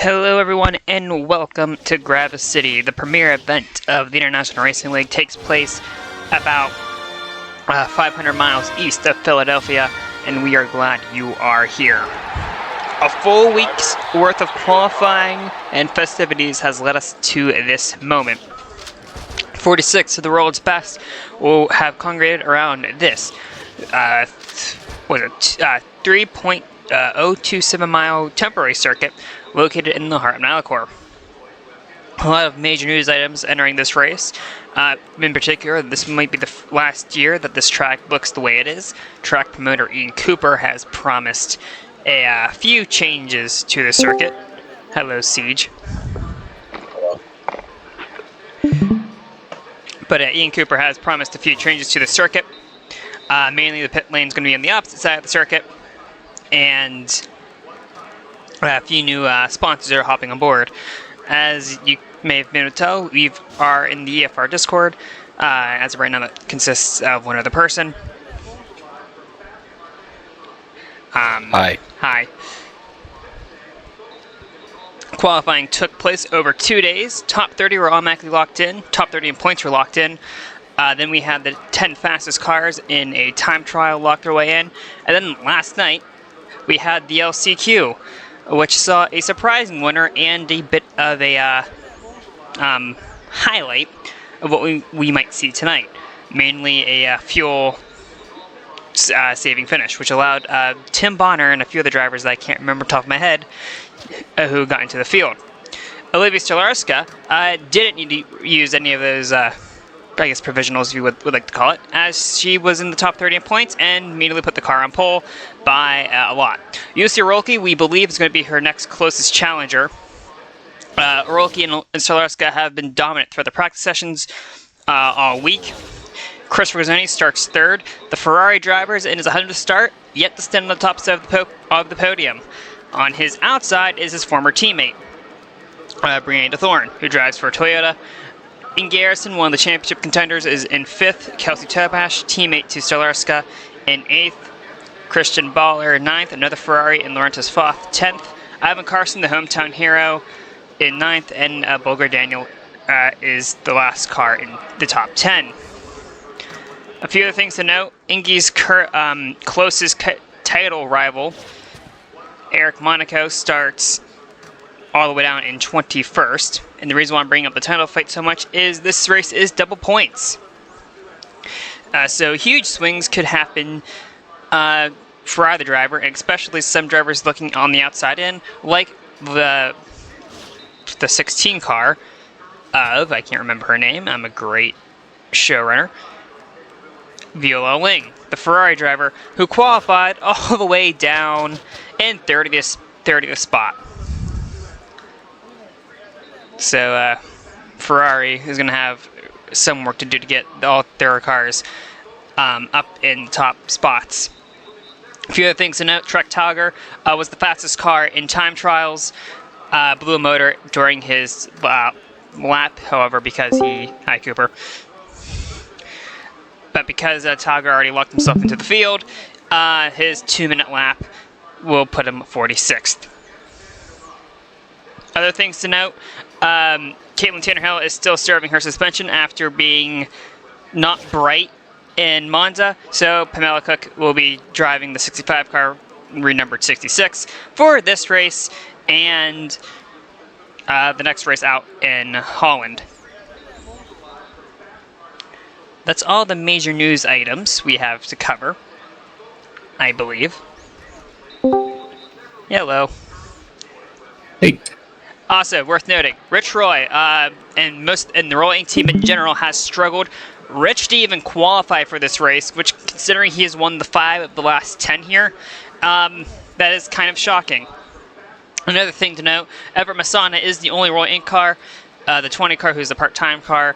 Hello everyone and welcome to Gravis City. The premier event of the International Racing League takes place about 500 miles east of Philadelphia, and we are glad you are here. A full week's worth of qualifying and festivities has led us to this moment. 46 of the world's best will have congregated around this 3.027 mile temporary circuit located in the heart of Malachor. A lot of major news items entering this race. In particular, this might be the last year that this track looks the way it is. Track promoter Ian Cooper has promised a few changes to the circuit. Hello, Siege. Hello. But Ian Cooper has promised a few changes to the circuit. Mainly the pit lane is going to be on the opposite side of the circuit, and a few new sponsors are hopping on board. As you may have been able to tell, we are in the EFR Discord. As of right now, that consists of one other person. Hi. Hi. Qualifying took place over 2 days. Top 30 were automatically locked in. Top 30 in points were locked in. Then we had the 10 fastest cars in a time trial locked their way in. And then last night, we had the LCQ, which saw a surprising winner and a bit of a highlight of what we might see tonight. Mainly a fuel saving finish, which allowed Tim Bonner and a few other drivers that I can't remember off the top of my head who got into the field. Olivia Stolarska didn't need to use any of those provisionals, if you would like to call it, as she was in the top 30 in points and immediately put the car on pole by a lot. Jussi Rolke, we believe, is going to be her next closest challenger. Rolke and Stolarska have been dominant throughout the practice sessions all week. Chris Rosoni starts third. The Ferrari driver is in his 100th start, yet to stand on the top side of the podium. On his outside is his former teammate, Brianna Thorne, who drives for Toyota. In Garrison, one of the championship contenders, is in 5th. Kelsey Tobash, teammate to Stolarska, in 8th. Christian Baller, 9th. Another Ferrari in Laurentis Foth, 10th. Ivan Carson, the hometown hero, in 9th. And Bulgar Daniel is the last car in the top 10. A few other things to note. Ingy's closest title rival, Eric Monaco, starts all the way down in 21st. And the reason why I'm bringing up the title fight so much is this race is double points. So huge swings could happen for either driver, and especially some drivers looking on the outside in, like the 16 car of, I can't remember her name, I'm a great showrunner, Viola Ling, the Ferrari driver, who qualified all the way down in 30th spot. So Ferrari is going to have some work to do to get all their cars up in the top spots. A few other things to note. Trek Tauger was the fastest car in time trials. Blew a motor during his lap, however, because hi Cooper. But because Tauger already locked himself into the field, his 2-minute lap will put him 46th. Other things to note, Caitlin Tannerhill is still serving her suspension after being not bright in Monza, so Pamela Cook will be driving the 65 car, renumbered 66, for this race and the next race out in Holland. That's all the major news items we have to cover, I believe. Hello. Hey. Also, worth noting, Rich Roy and the Roy Inc. team in general has struggled. Rich to even qualify for this race, which, considering he has won the 5 of the last 10 here, that is kind of shocking. Another thing to note, Everett Masana is the only Roy Inc. car. The 20 car, who's a part-time car,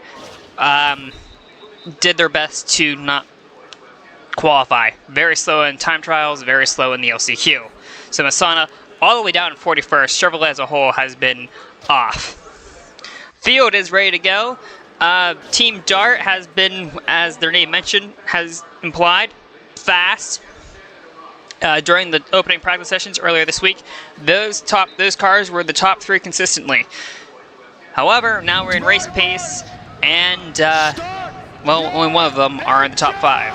did their best to not qualify. Very slow in time trials, very slow in the LCQ. So Masana, all the way down in 41st. Chevrolet as a whole has been off. Field is ready to go. Team Dart has been, as their name mentioned, has implied, fast. during the opening practice sessions earlier this week, those cars were the top 3 consistently. However, now we're in race pace, and well, only one of them are in the top 5.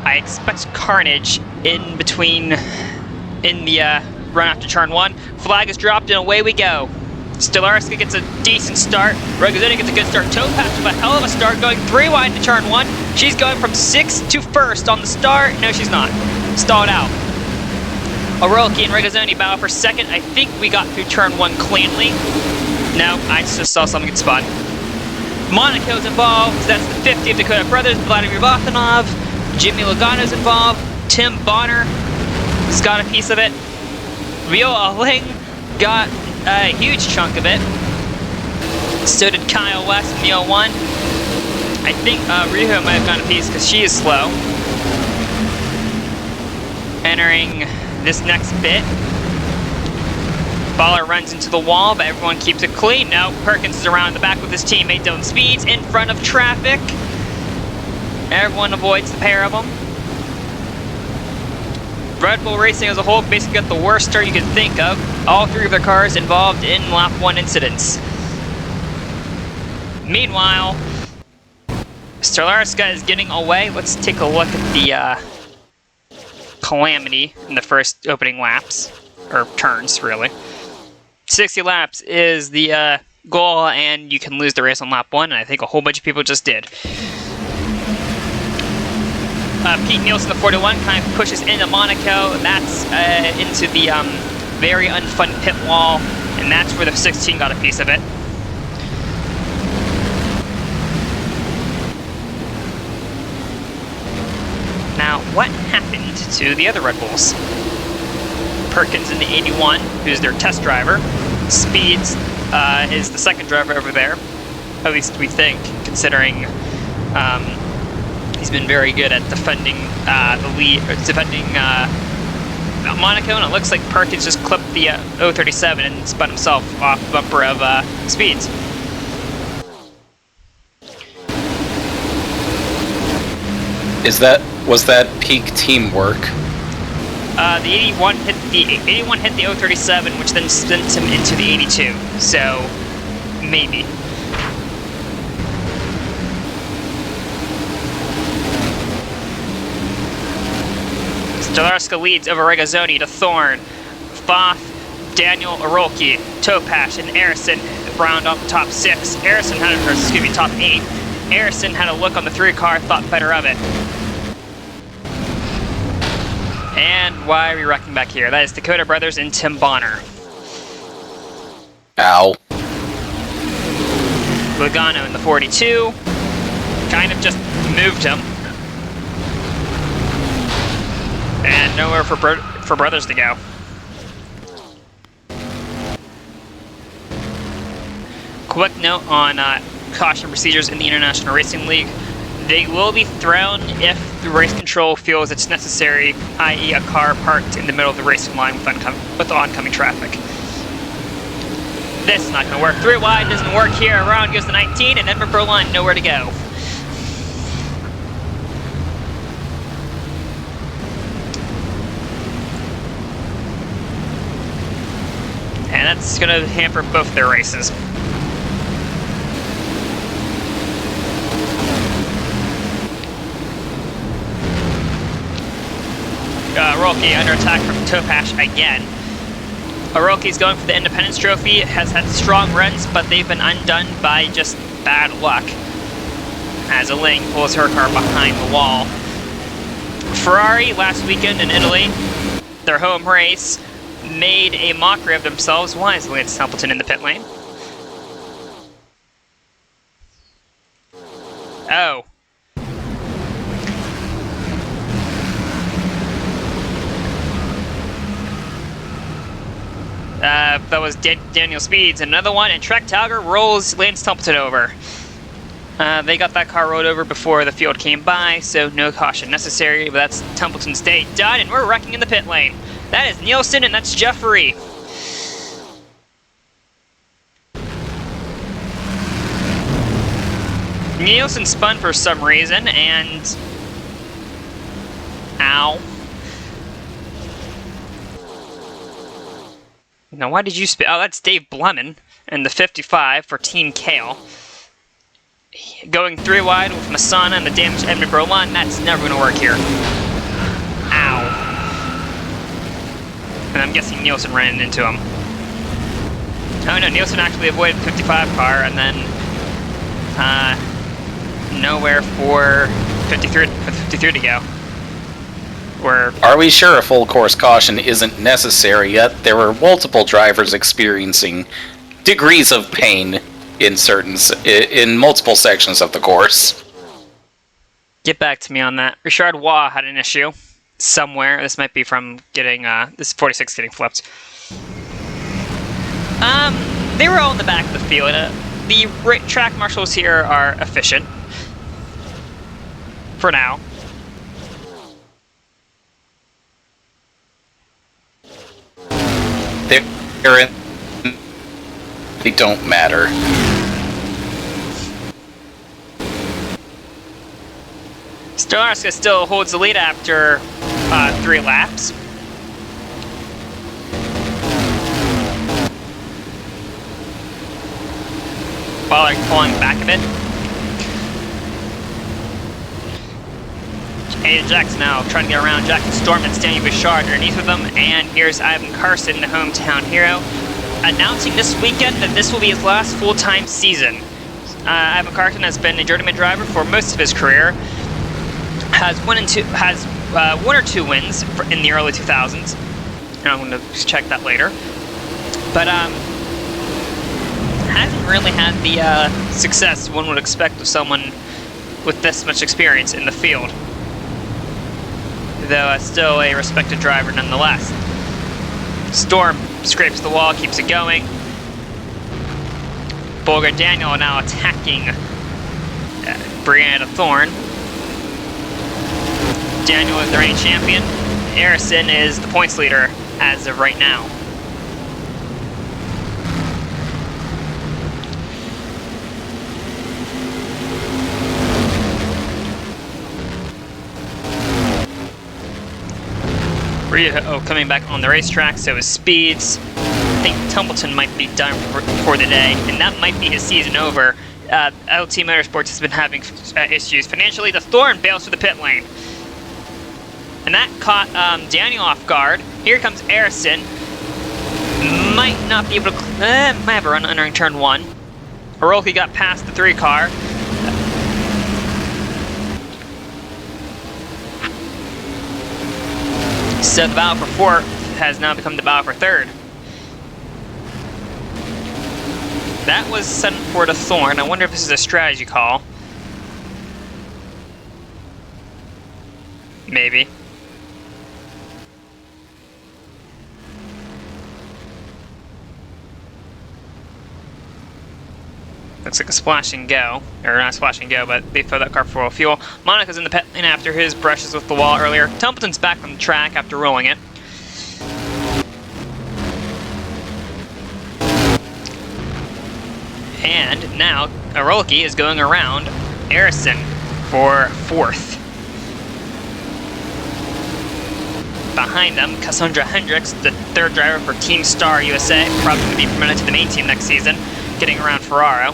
I expect carnage in the run after turn 1. Flag is dropped and away we go. Stolarska gets a decent start. Regazzoni gets a good start. Topaz with a hell of a start, going 3 wide to turn 1. She's going from 6th to 1st on the start. No, she's not. Stalled out. Orolki and Regazzoni battle for 2nd. I think we got through turn 1 cleanly. No, I just saw something get spun. Monaco's involved. That's the 50 of Dakota Brothers. Vladimir Vatanov. Jimmy Logano's involved. Tim Bonner has got a piece of it. Viola Ling got a huge chunk of it. So did Kyle West in the 01. I think Riho might have gotten a piece because she is slow. Entering this next bit. Baller runs into the wall, but everyone keeps it clean. No, Perkins is around the back with his teammate Dylan Speeds in front of traffic. Everyone avoids the pair of them. Red Bull Racing as a whole basically got the worst start you could think of. All 3 of their cars involved in lap 1 incidents. Meanwhile, Stolarska is getting away. Let's take a look at the calamity in the first opening laps, or turns really. 60 laps is the goal, and you can lose the race on lap 1, and I think a whole bunch of people just did. Pete Nielsen, the 41, kind of pushes into Monaco. That's into the very unfun pit wall, and that's where the 16 got a piece of it. Now, what happened to the other Red Bulls? Perkins in the 81, who's their test driver. Speeds is the second driver over there, at least we think, considering he's been very good at defending the lead, or defending Monaco, and it looks like Perkins just clipped the 037 and spun himself off the bumper of Speeds. Was that peak teamwork? The 81 hit the 037, which then sent him into the 82. So maybe. Stolarska leads over Regazzoni to Thorne, Foth, Daniel, Orolki, Topash, and Arison round off the top 6. Arison had, top 8. Arison had a look on the 3 car, thought better of it. And why are we wrecking back here? That is Dakota Brothers and Tim Bonner. Ow. Logano in the 42. Kind of just moved him. And nowhere for Brothers to go. Quick note on caution procedures in the International Racing League. They will be thrown if the race control feels it's necessary, i.e. a car parked in the middle of the racing line with oncoming traffic. This is not going to work. 3 wide doesn't work here. Around goes the 19, and Edmund Berlin nowhere to go. And that's going to hamper both their races. Orolki under attack from Topash again. Orolki's going for the Independence Trophy, has had strong runs, but they've been undone by just bad luck, as Ling pulls her car behind the wall. Ferrari, last weekend in Italy, their home race, made a mockery of themselves. Why is Lance Templeton in the pit lane? Oh. That was Daniel Speeds, and another one, and Trek Talger rolls Lance Templeton over. They got that car rolled over before the field came by, so no caution necessary, but that's Templeton's day done, and we're wrecking in the pit lane. That is Nielsen, and that's Jeffrey. Nielsen spun for some reason, and Ow. Now, why did you spit? Oh, that's Dave Blemon and the 55 for Team Kale. Going 3 wide with Masana and the damaged Edmund Berlin. That's never going to work here. Ow. And I'm guessing Nielsen ran into him. Oh no, Nielsen actually avoided the 55 car, and then nowhere for 53 to go. Are we sure a full course caution isn't necessary yet? There were multiple drivers experiencing degrees of pain in multiple sections of the course. Get back to me on that. Richard Waugh had an issue somewhere. This might be from getting this 46 getting flipped. They were all in the back of the field. The track marshals here are efficient for now. They don't matter. Stolarska still holds the lead after 3 laps. While they're pulling back a bit. Aiden Jackson now trying to get around Jackson Storm and Stanley Bouchard underneath of them. And here's Ivan Carson, the hometown hero, announcing this weekend that this will be his last full-time season. Ivan Carson has been a journeyman driver for most of his career. Has 1 or 2 wins in the early 2000s. And I'm going to check that later. But hasn't really had the success one would expect of someone with this much experience in the field. Though still a respected driver nonetheless. Storm scrapes the wall, keeps it going. Bulgar Daniel now attacking Brianna Thorne. Daniel is the reigning champion. Harrison is the points leader as of right now. Coming back on the racetrack, so his speeds. I think Tumbleton might be done for the day, and that might be his season over. LT Motorsports has been having issues financially. The Thorn bails through the pit lane. And that caught Daniel off guard. Here comes Harrison. Might not be able to... might have a run entering turn 1. Oroki got past the 3 car. So the battle for 4th has now become the battle for 3rd. That was sent for the Thorn. I wonder if this is a strategy call. Maybe. Looks like a splash and go. Or not splash and go, but they throw that car full of fuel. Monica's in the pit lane after his brushes with the wall earlier. Templeton's back on the track after rolling it. And now Arolki is going around Harrison for 4th. Behind them, Cassandra Hendricks, the 3rd driver for Team Star USA, probably going to be promoted to the main team next season, getting around Ferraro.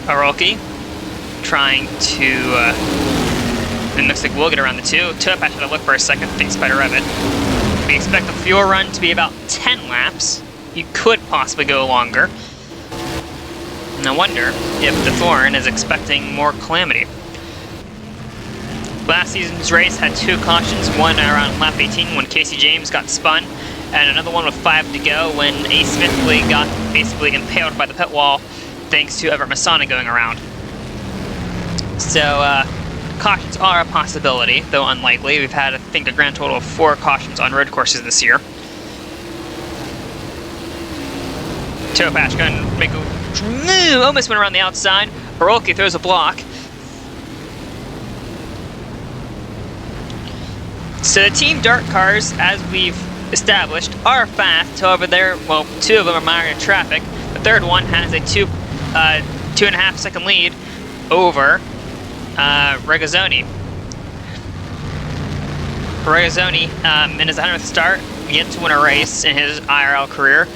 Arolki trying to, it looks like we'll get around the 2. Topash had to look for a second, thanks by Revit. We expect the fuel run to be about 10 laps. You could possibly go longer. And I wonder if the Thorn is expecting more calamity. Last season's race had 2 cautions, one around lap 18 when Casey James got spun, and another one with 5 to go when Ace Smithley got basically impaled by the pit wall thanks to Everett Masana going around. So, cautions are a possibility, though unlikely. We've had, I think, a grand total of 4 cautions on road courses this year. Topash going to make a... almost went around the outside. Arolki throws a block. So the Team Dart cars, as we've established are fast. However, two of them are mired in traffic. The third one has a 2.5 second lead over Regazzoni. Regazzoni, in his 100th start, yet to win a race in his IRL career.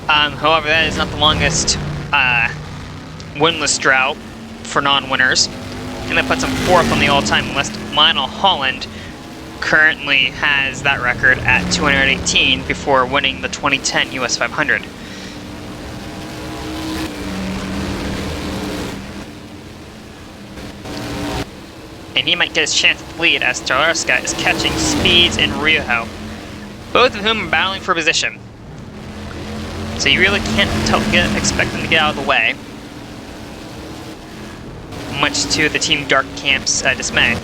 However, that is not the longest winless drought for non-winners, and that puts him 4th on the all-time list. Lionel Holland currently has that record at 218 before winning the 2010 US 500. And he might get his chance at the lead as Stalarska is catching speeds in Riojo, both of whom are battling for position. So you really can't expect them to get out of the way, much to the Team Dark Camp's dismay.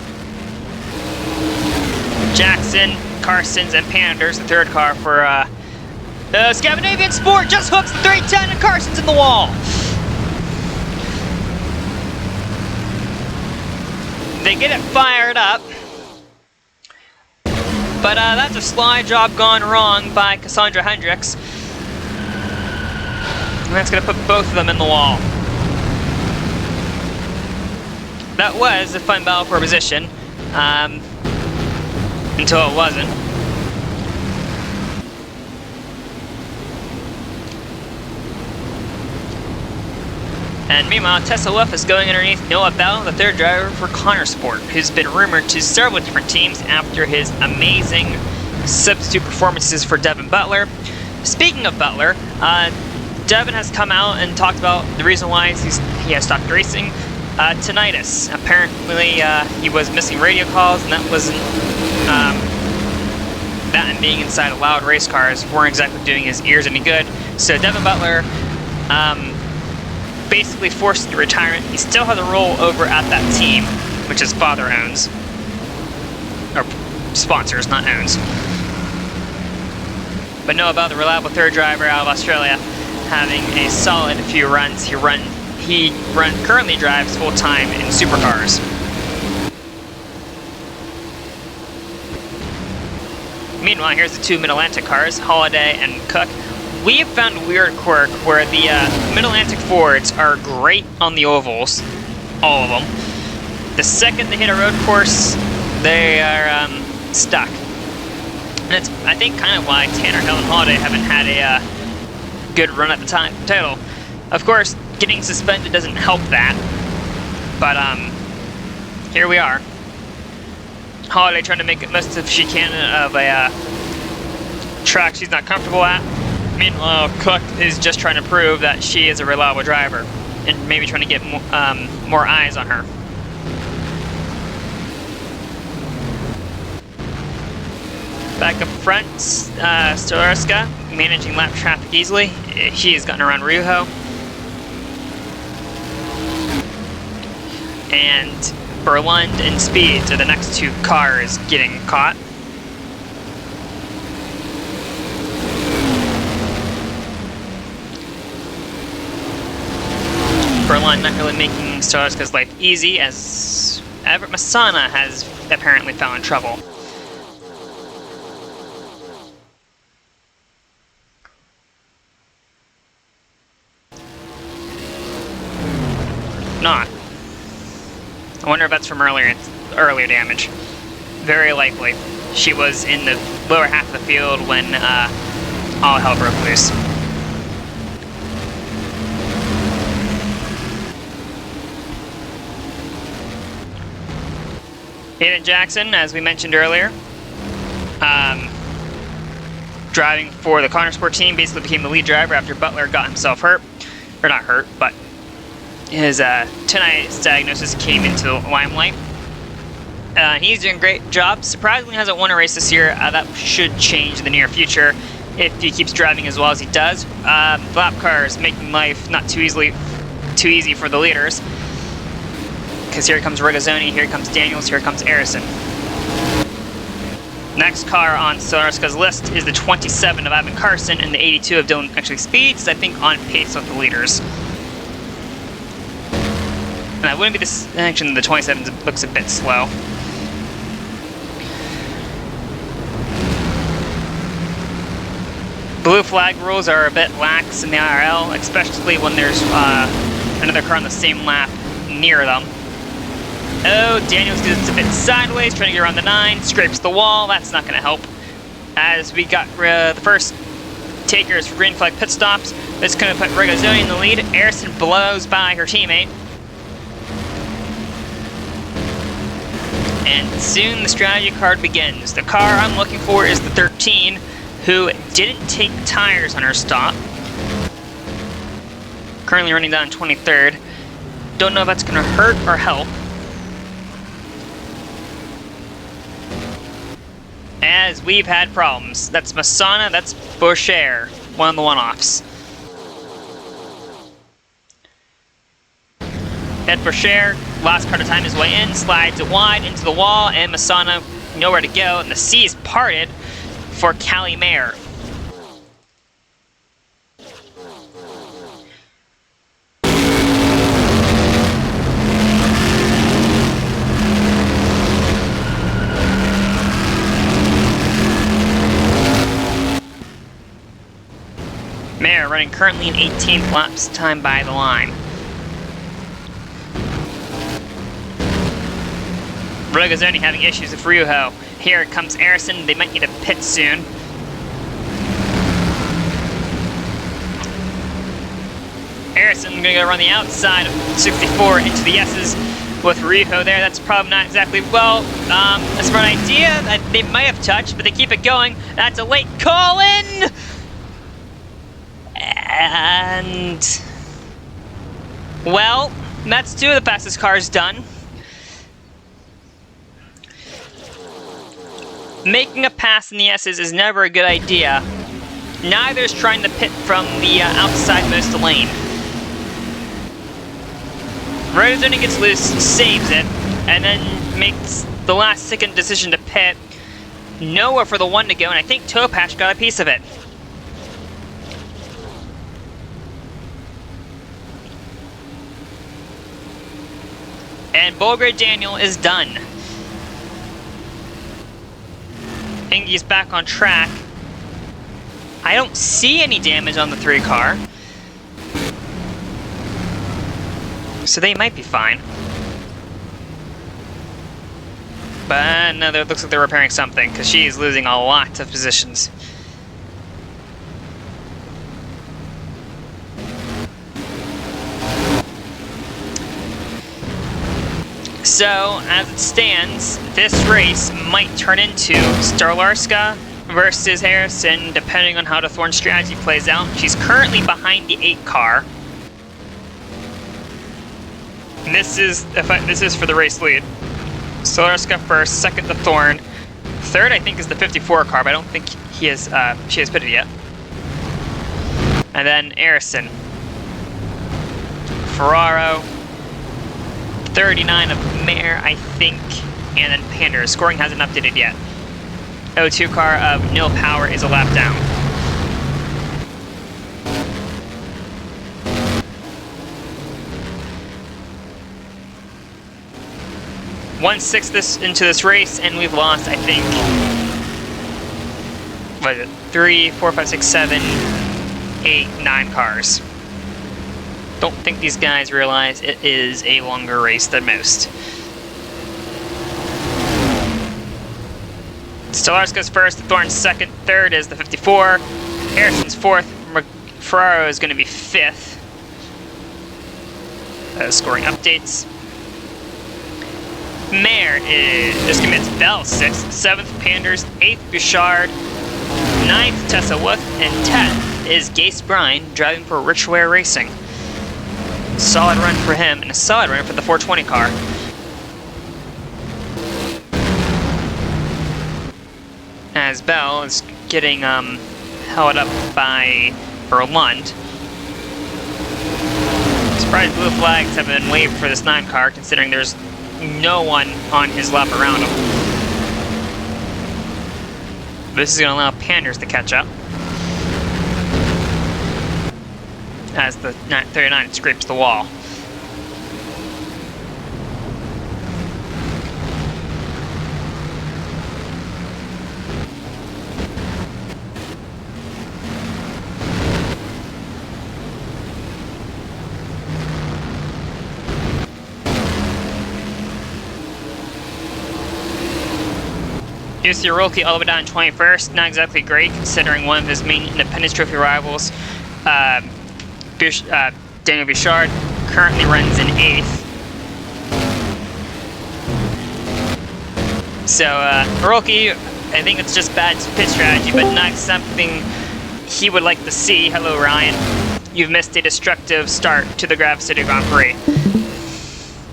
Jackson, Carsons, and Panders, the third car for Scandinavian Sport, just hooks the 310 and Carsons in the wall. They get it fired up, but that's a slide job gone wrong by Cassandra Hendricks. And that's going to put both of them in the wall. That was a fun battle for position, until it wasn't. And meanwhile, Tessa Wolff is going underneath Noah Bell, the third driver for Connor Sport, who's been rumored to several different teams after his amazing substitute performances for Devin Butler. Speaking of Butler, Devin has come out and talked about the reason why he has stopped racing. Tinnitus. Apparently, he was missing radio calls, and that wasn't that and being inside of loud race cars weren't exactly doing his ears any good. So Devin Butler basically forced into retirement. He still has a role over at that team, which his father owns, or sponsors, not owns. But know about the reliable third driver out of Australia having a solid few runs. He currently drives full time in supercars. Meanwhile, here's the two Mid-Atlantic cars, Holiday and Cook. We have found a weird quirk where the Mid-Atlantic Fords are great on the ovals, all of them. The second they hit a road course, they are stuck. And it's, I think, kind of why Tanner Hill and Holiday haven't had a good run at the title. Of course, getting suspended doesn't help that, but here we are. Holiday trying to make it most of she can of a track she's not comfortable at. Meanwhile, Cook is just trying to prove that she is a reliable driver and maybe trying to get more eyes on her. Back up front, Stolarska managing lap traffic easily. She has gotten around Riojo. And Berlund and Speeds are the next two cars getting caught. Berlund not really making Stolarska's life easy, as Everett Masana has apparently found trouble. Not. I wonder if that's from earlier damage. Very likely. She was in the lower half of the field when all hell broke loose. Hayden Jackson, as we mentioned earlier, driving for the Connor Sport team, basically became the lead driver after Butler got himself hurt. Or not hurt, but his tinnitus diagnosis came into the limelight. He's doing a great job. Surprisingly hasn't won a race this year. That should change in the near future if he keeps driving as well as he does. Lap cars making life not too easy for the leaders. Because here comes Regazzoni, here comes Daniels, here comes Arison. Next car on Stolarska's list is the 27 of Ivan Carson and the 82 of Dylan actually Speeds, I think on pace with the leaders. And that wouldn't be this. Actually, the 27 looks a bit slow. Blue flag rules are a bit lax in the IRL, especially when there's another car on the same lap near them. Oh, Daniels gets a bit sideways, trying to get around the 9, scrapes the wall. That's not going to help. As we got the first takers for green flag pit stops, this is going to put Regazzoni in the lead. Harrison blows by her teammate. And soon the strategy card begins. The car I'm looking for is the 13, who didn't take tires on her stop. Currently running down 23rd. Don't know if that's going to hurt or help. As we've had problems. That's Masana, that's Boucher, one of the one-offs. Ed Boucher, last part of time his way in, slides it wide into the wall, and Masana nowhere to go, and the sea is parted for Callie Mayer. Mayer running currently in 18th laps time by the line. Regazzoni having issues with Ryuho. Here comes Harrison. They might need a pit soon. Harrison going to go around the outside of 64 into the S's with Ryuho there. That's probably not exactly, well, a smart idea that they might have touched, but they keep it going. That's a late call-in! And, well, that's 2 of the fastest cars done. Making a pass in the S's is never a good idea. Neither is trying to pit from the outside-most lane. Regazzoni gets loose, saves it, and then makes the last-second decision to pit. Nowhere for the 1 to go, and I think Topash got a piece of it. And Bulgari Daniel is done. Engi's back on track. I don't see any damage on the 3 car. So they might be fine. But no, it looks like they're repairing something, because she is losing a lot of positions. So, as it stands, this race might turn into Starlarska versus Harrison, depending on how the Thorn strategy plays out. She's currently behind the 8 car. And this is for the race lead. Starlarska first, second the Thorn. Third, I think, is the 54 car, but I don't think she has pitted yet. And then Harrison. Ferraro. 39 of Mare, I think, and then Pander. Scoring hasn't updated yet. 02 car of Nil Power is a lap down. One-sixth into this race, and we've lost, I think, what is it? 3, 4, 5, 6, 7, 8, 9 cars. Don't think these guys realize it is a longer race than most. Stolarska's first, Thorn's second, third is the 54. Harrison's fourth, Ferraro is going to be fifth. Scoring updates. Mare is just commits Bell, 6th, 7th Panders, 8th Bouchard, 9th Tessa Wood, and 10th is Gase Brine driving for Richware Racing. Solid run for him, and a solid run for the 420 car. As Bell is getting held up by Berlund. Surprised blue flags have been waved for this 9 car, considering there's no one on his lap around him. This is going to allow Panders to catch up. As the 39 scrapes the wall. Jussi Rolke all the way down in 21st. Not exactly great considering one of his main Independence Trophy rivals, Daniel Bichard, currently runs in 8th. So, Rolke, I think it's just bad pit strategy, but not something he would like to see. Hello, Ryan. You've missed a destructive start to the Gravis City Grand Prix.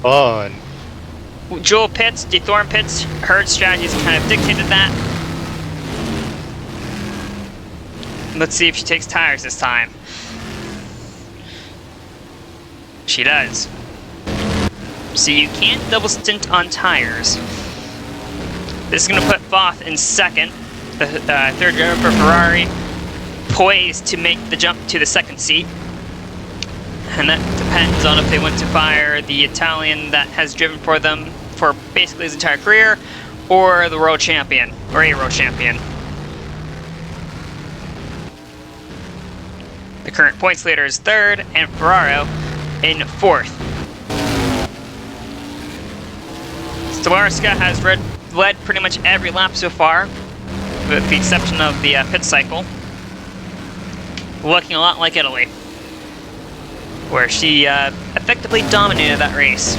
On. Joel pits, DeThorne pits, Herd strategies kind of dictated that. Let's see if she takes tires this time. She does. So you can't double stint on tires. This is going to put Voth in 2nd, the third driver for Ferrari, poised to make the jump to the 2nd seat. And that depends on if they want to fire the Italian that has driven for them for basically his entire career, or the world champion, or a world champion. The current points leader is 3rd, and Ferraro in 4th. Stolarska has led pretty much every lap so far, with the exception of the pit cycle. Looking a lot like Italy, where she effectively dominated that race.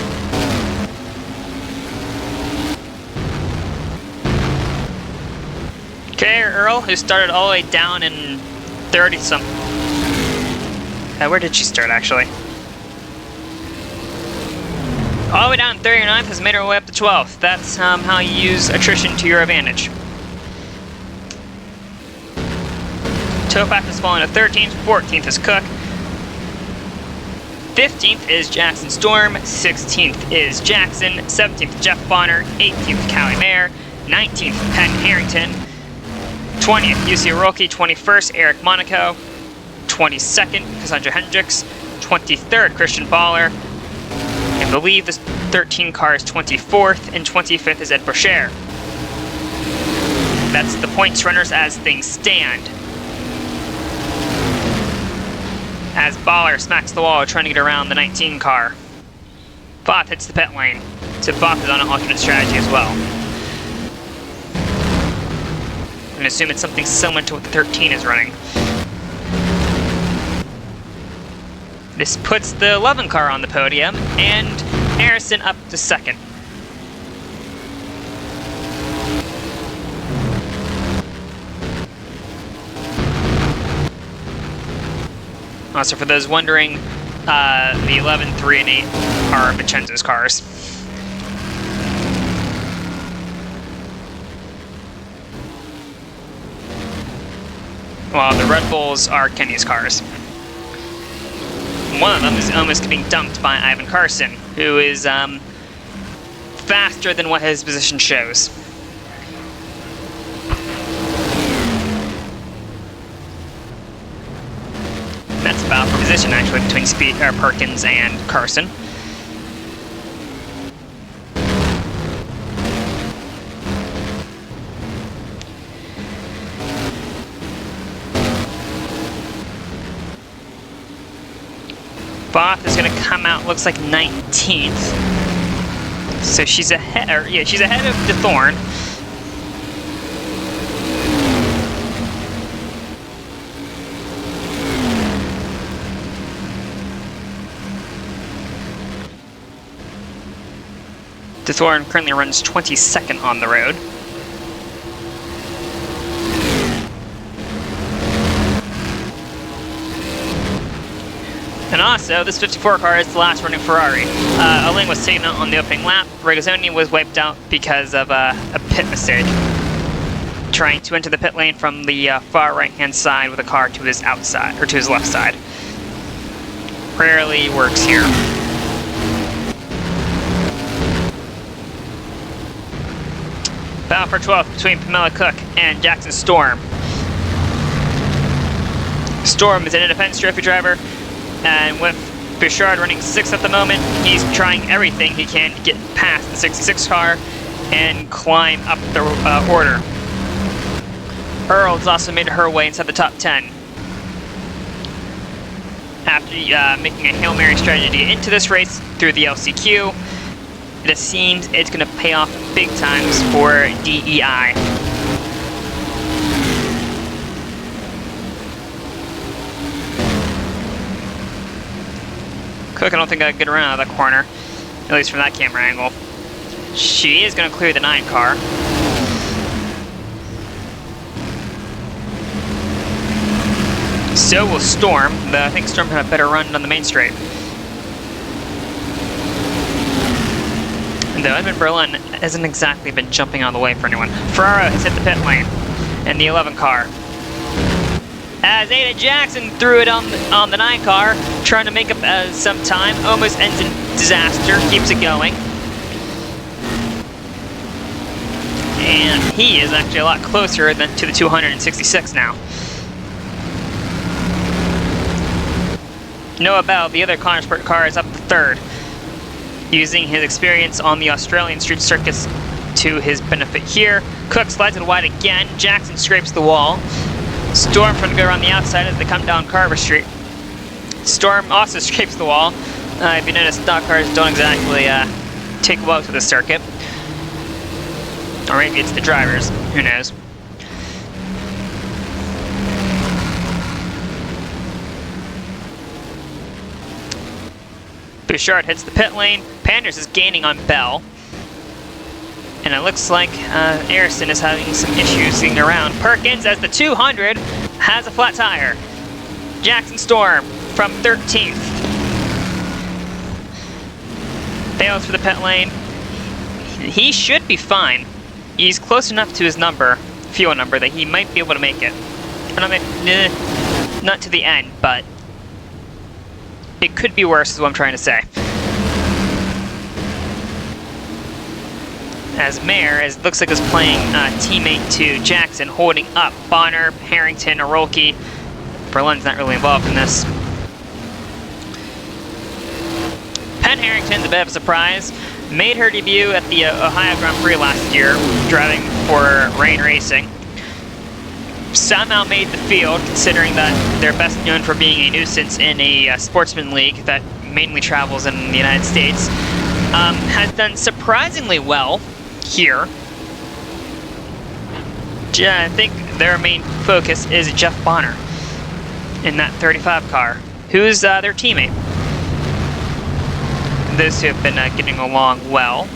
Okay, Earl, who started all the way down in 30-something. Where did she start, actually? All the way down in 39th has made her way up to 12th. That's how you use attrition to your advantage. Tofak has fallen to 13th, 14th is Cook. 15th is Jackson Storm, 16th is Jackson, 17th Jeff Bonner, 18th Callie Mayer, 19th Penn Harrington, 20th UC Rolke, 21st Eric Monaco, 22nd Cassandra Hendricks, 23rd Christian Baller. I believe this 13 car is 24th, and 25th is Ed Brasher. That's the points runners as things stand. As Baller smacks the wall trying to get around the 19 car. Voth hits the pit lane, so Voth is on an alternate strategy as well. I'm going to assume it's something similar to what the 13 is running. This puts the 11 car on the podium, and Harrison up to 2nd. Also, for those wondering, the 11, 3, and 8 are Vincenzo's cars. While the Red Bulls are Kenny's cars. One of them is almost getting dumped by Ivan Carson, who is faster than what his position shows. That's about for position actually between Perkins and Carson. Voth is going to come out, looks like 19th. So she's ahead, she's ahead of DeThorne. DeThorne currently runs 22nd on the road. And also, this 54 car is the last running Ferrari. Oling was taken out on the opening lap. Regazzoni was wiped out because of a pit mistake. Trying to enter the pit lane from the far right-hand side with a car to his outside, or to his left side. Rarely works here. Battle for 12th between Pamela Cook and Jackson Storm. Storm is an Independence Trophy driver, and with Bichard running 6th at the moment, he's trying everything he can to get past the 66 car and climb up the order. Earl has also made her way inside the top 10. After making a Hail Mary strategy to get into this race through the LCQ, it seems it's going to pay off big times for DEI. quick. I don't think I could get around out of that corner, at least from that camera angle. She is going to clear the 9 car. So will Storm, though I think Storm had a better run on the main straight. Though Edmund Berlin hasn't exactly been jumping out of the way for anyone. Ferraro has hit the pit lane in the 11 car. As Ada Jackson threw it on the 9 car, trying to make up some time, almost ends in disaster, keeps it going. And he is actually a lot closer than to the 266 now. Noah Bell, the other Connor Sport car, is up to 3rd, using his experience on the Australian street circuits to his benefit here. Cook slides it wide again. Jackson scrapes the wall. Storm trying to go around the outside as they come down Carver Street. Storm also scrapes the wall. If you notice, stock cars don't exactly take well to the circuit. Or maybe it's the drivers, who knows. Bouchard hits the pit lane. Panders is gaining on Bell. And it looks like Ariston is having some issues getting around. Perkins, as the 200, has a flat tire. Jackson Storm from 13th. Fails for the pit lane. He should be fine. He's close enough to his fuel number, that he might be able to make it. And I mean, not to the end, but it could be worse, is what I'm trying to say. As Mayer, as looks like is playing teammate to Jackson, holding up Bonner, Harrington, Arolki. Berlin's not really involved in this. Penn Harrington's a bit of a surprise. Made her debut at the Ohio Grand Prix last year, driving for Rain Racing. Somehow made the field, considering that they're best known for being a nuisance in a sportsman league that mainly travels in the United States. Has done surprisingly well here. I think their main focus is Jeff Bonner in that 35 car, who's their teammate. Those two have been getting along well.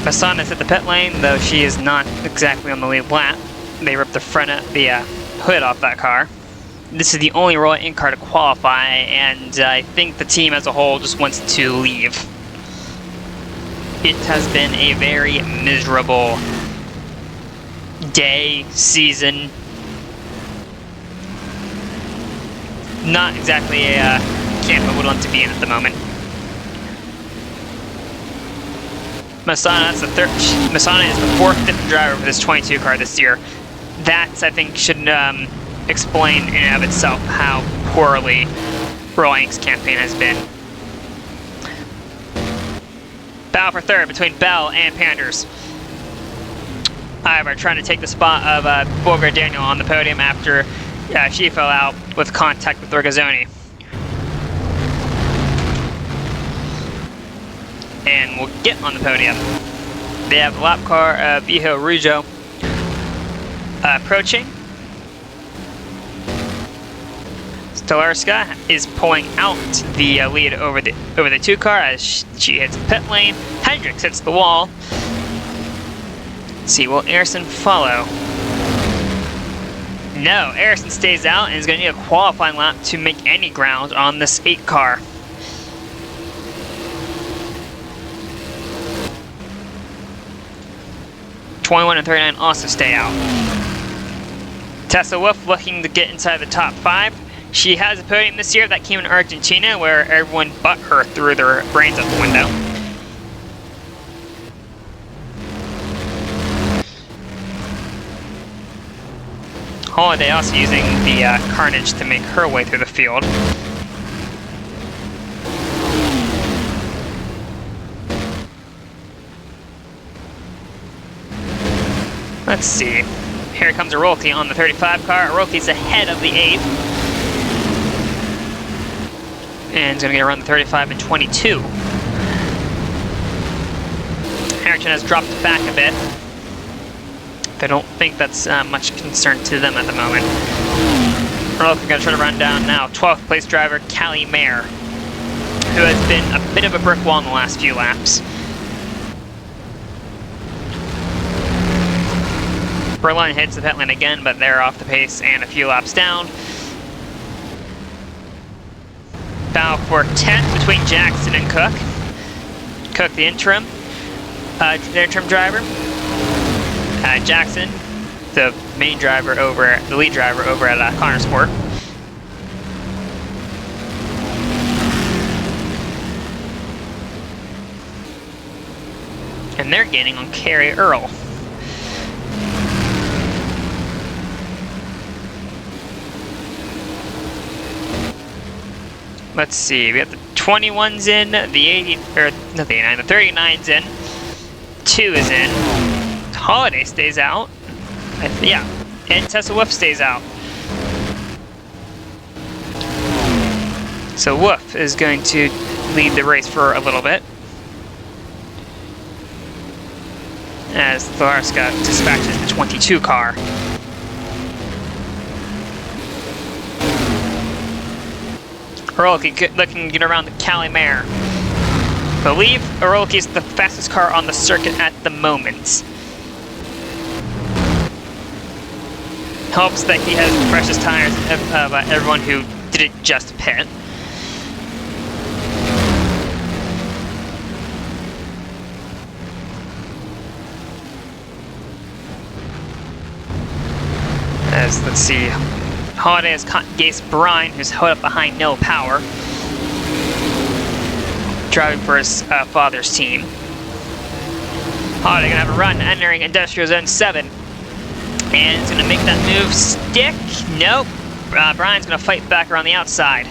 Masana's at the pit lane, though she is not exactly on the lead lap. They ripped the hood off that car. This is the only Royal Ink car to qualify, and I think the team as a whole just wants to leave. It has been a very miserable day, season. Not exactly a camp I would want to be in at the moment. Masana is the 4th, 5th driver for this 22 car this year. That, I think, should explain in and of itself how poorly Royal Ink's campaign has been. Battle for 3rd between Bell and Panders. Ivar trying to take the spot of Bolger Daniel on the podium after she fell out with contact with Orgazzoni. And will get on the podium. They have the lap car of Viejo Rujo approaching. Stolarska is pulling out the lead over the 2 car as she hits the pit lane. Hendricks hits the wall. Let's see, will Ariston follow? No, Ariston stays out and is going to need a qualifying lap to make any ground on this 8 car. '21 and 39 also stay out. Tessa Wolff looking to get inside the top 5. She has a podium this year that came in Argentina, where everyone but her threw their brains out the window. Holiday also using the Carnage to make her way through the field. Let's see. Here comes Arolki on the 35 car. Arolki's ahead of the 8th. And he's going to get around the 35 and 22. Hamilton has dropped back a bit. I don't think that's much concern to them at the moment. We're going to try to run down now 12th place driver Callie Mayer, who has been a bit of a brick wall in the last few laps. Berlin hits the pit lane again, but they're off the pace and a few laps down. Battle for 10th between Jackson and Cook. Cook, the interim driver. Jackson, the main driver the lead driver over at Connor Sport. And they're gaining on Carrie Earl. Let's see, we got the 21's in, the 80, or not the 89, the 39's in, 2 is in, Holiday stays out, yeah, and Tessa Wolf stays out. So Wolf is going to lead the race for a little bit, as Thlarska dispatches the 22 car. Urolki looking to get around the Callie Mayer. I believe Urolki is the fastest car on the circuit at the moment. Helps that he has the freshest tires of everyone who didn't just pit. As, let's see, Holiday has caught Gase Brine, who's held up behind No Power, driving for his father's team. Holiday gonna have a run entering Industrial Zone 7. And he's gonna make that move stick. Nope. Brian's gonna fight back around the outside.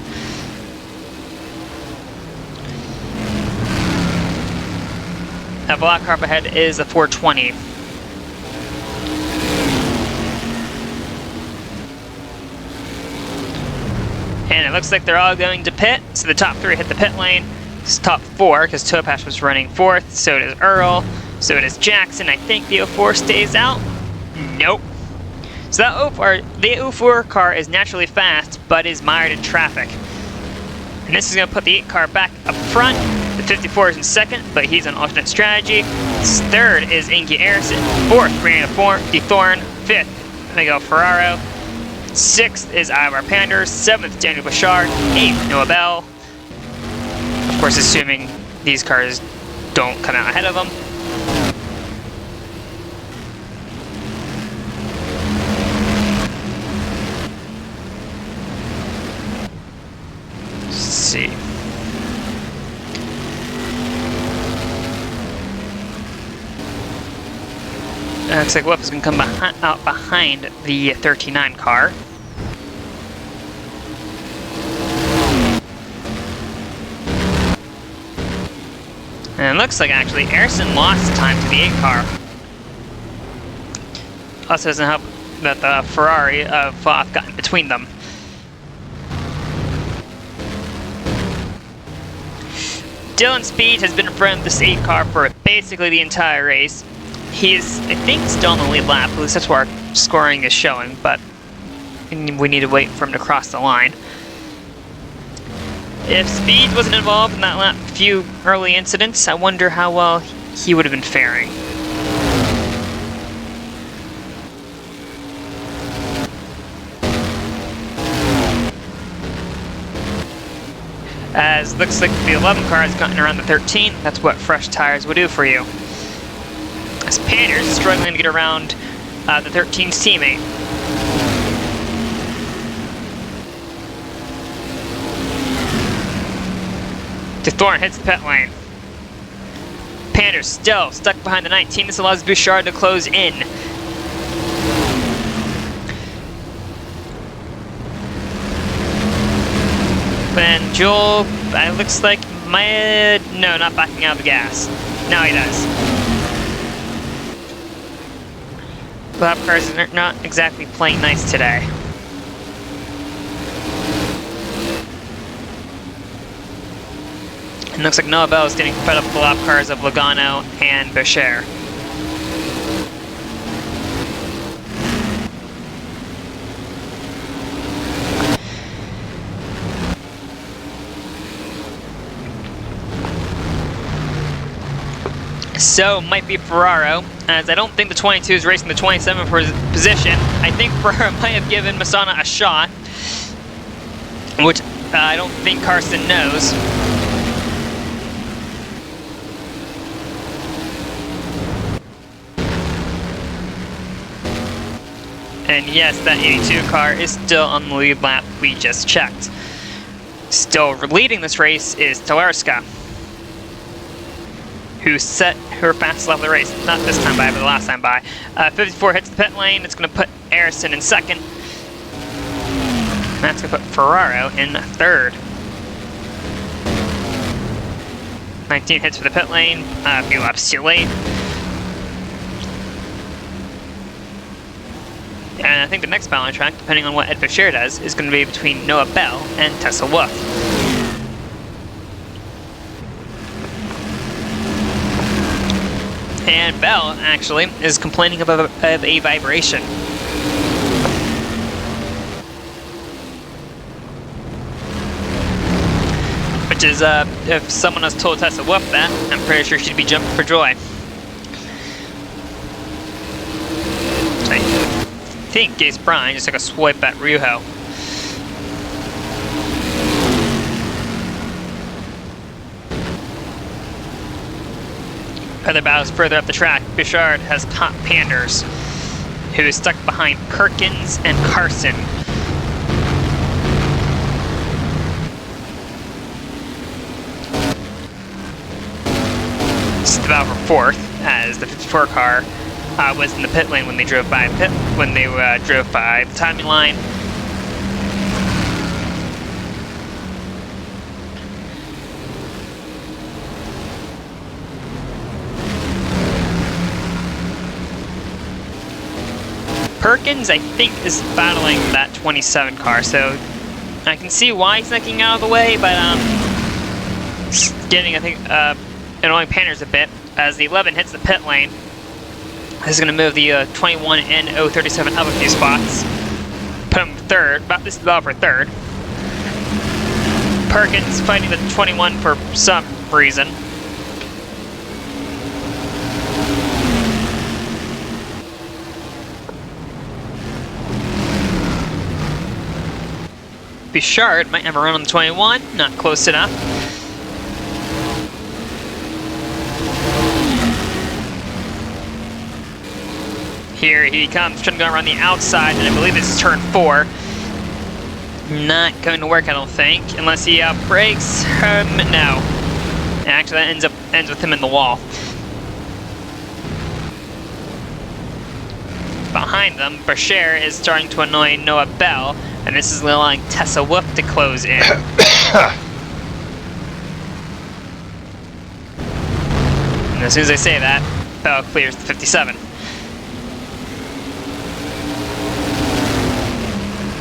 That black car up ahead is a 420. And it looks like they're all going to pit. So the top 3 hit the pit lane. It's top 4 because Topash was running 4th. So does Earl. So does Jackson. I think the 04 stays out. Nope. So the 04 car is naturally fast, but is mired in traffic. And this is going to put the 8 car back up front. The 54 is in 2nd, but he's on alternate strategy. 3rd is Inky Erison. 4th, Brianna DeThorn. 5th, Miguel Ferraro. 6th is Ivar Panders. 7th, Daniel Bouchard. 8th, Noah Bell. Of course, assuming these cars don't come out ahead of them. Let's see. Looks like Wolf is going to come out behind the 39 car. And it looks like actually Erison lost time to the 8 car. Also doesn't help that the Ferrari of Foth got in between them. Dylan Speed has been in front of this 8 car for basically the entire race. He's, I think, still on the lead lap, at least that's where our scoring is showing, but we need to wait for him to cross the line. If Speed wasn't involved in that few early incidents, I wonder how well he would have been faring. As looks like the 11 car has gotten around the 13, that's what fresh tires would do for you. As Panders is struggling to get around the 13's teammate. DeThorn hits the pit lane. Panders still stuck behind the 19. This allows Bouchard to close in. Then Joel, it looks like, no, not backing out of the gas. Now he does. Lap cars are not exactly playing nice today. It looks like Noah Bell is getting fed up with the lap cars of Logano and Boucher. So, might be Ferraro, as I don't think the 22 is racing the 27 for his position. I think Ferraro might have given Masana a shot, which I don't think Carson knows. And yes, that 82 car is still on the lead lap we just checked. Still leading this race is Talarska, who set her fastest lap of the race. Not this time by, but the last time by. 54 hits the pit lane. It's going to put Arison in second. That's going to put Ferraro in third. 19 hits for the pit lane. A few laps too late. And I think the next battle on track, depending on what Ed Boucher does, is going to be between Noah Bell and Tessa Wolff. And Bell, actually, is complaining of a vibration. Which is, if someone has told Tessa Wolff that, I'm pretty sure she'd be jumping for joy. I think Gase Bryan just took a swipe at Ryuho. Other battles further up the track, Bouchard has caught Panders, who is stuck behind Perkins and Carson. This is the battle for fourth, as the 54 car was in the pit lane when they drove by the timing line. Perkins, I think, is battling that 27 car, so I can see why he's necking out of the way, but getting, I think, annoying Panders a bit as the 11 hits the pit lane. This is going to move the 21 and 037 up a few spots. Put him third, about this level for third. Perkins fighting the 21 for some reason. Bouchard might have a run on the 21, not close enough. Here he comes, trying to go around the outside, and I believe this is turn 4. Not going to work, I don't think, unless he brakes. No. Actually, that ends with him in the wall. Behind them, Boucher is starting to annoy Noah Bell, and this is allowing Tessa Wolff to close in. And as soon as I say that, Bell clears the 57.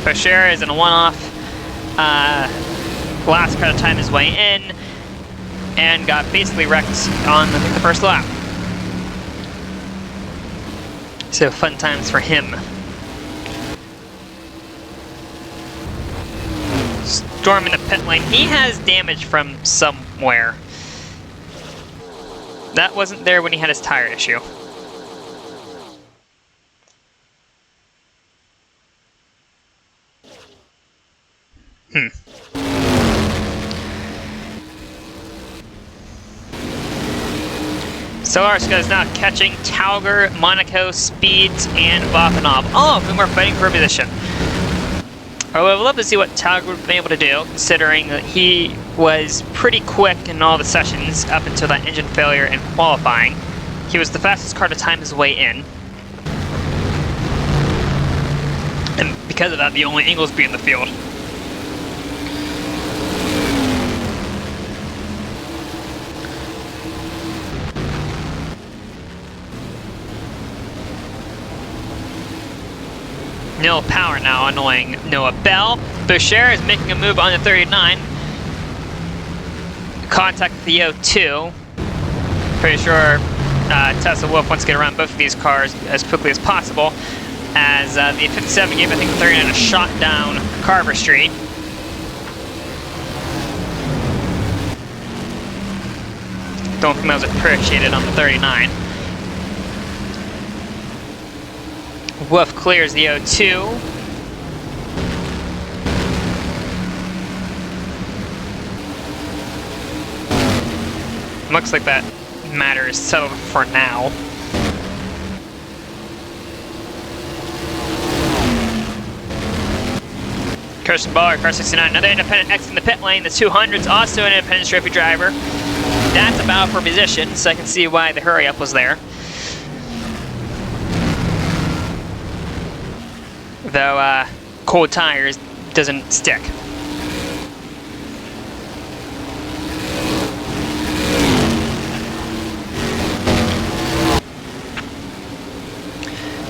Boucher is in a one-off. Last credit time his way in, and got basically wrecked on, I think, the first lap. So fun times for him. Storming the pit lane. He has damage from somewhere. That wasn't there when he had his tire issue. Solarska is now catching Tauger, Monaco, Speeds, and Vatanov. All of whom are fighting for a position. I would love to see what Tauger would have been able to do, considering that he was pretty quick in all the sessions up until that engine failure in qualifying. He was the fastest car to time his way in. And because of that, the only Inglesby in the field. No power now, annoying Noah Bell. Boucher is making a move on the 39. Contact the O2. Pretty sure Tesla Wolf wants to get around both of these cars as quickly as possible, as the 57 gave, I think, the 39 a shot down Carver Street. Don't think that was appreciated on the 39. Wolf clears the O2. Looks like that matter is settled for now. Kirsten Baller, car 69, another independent exiting the pit lane. The 200's also an independent trophy driver. That's a battle for position, so I can see why the hurry up was there. Though cold tires doesn't stick.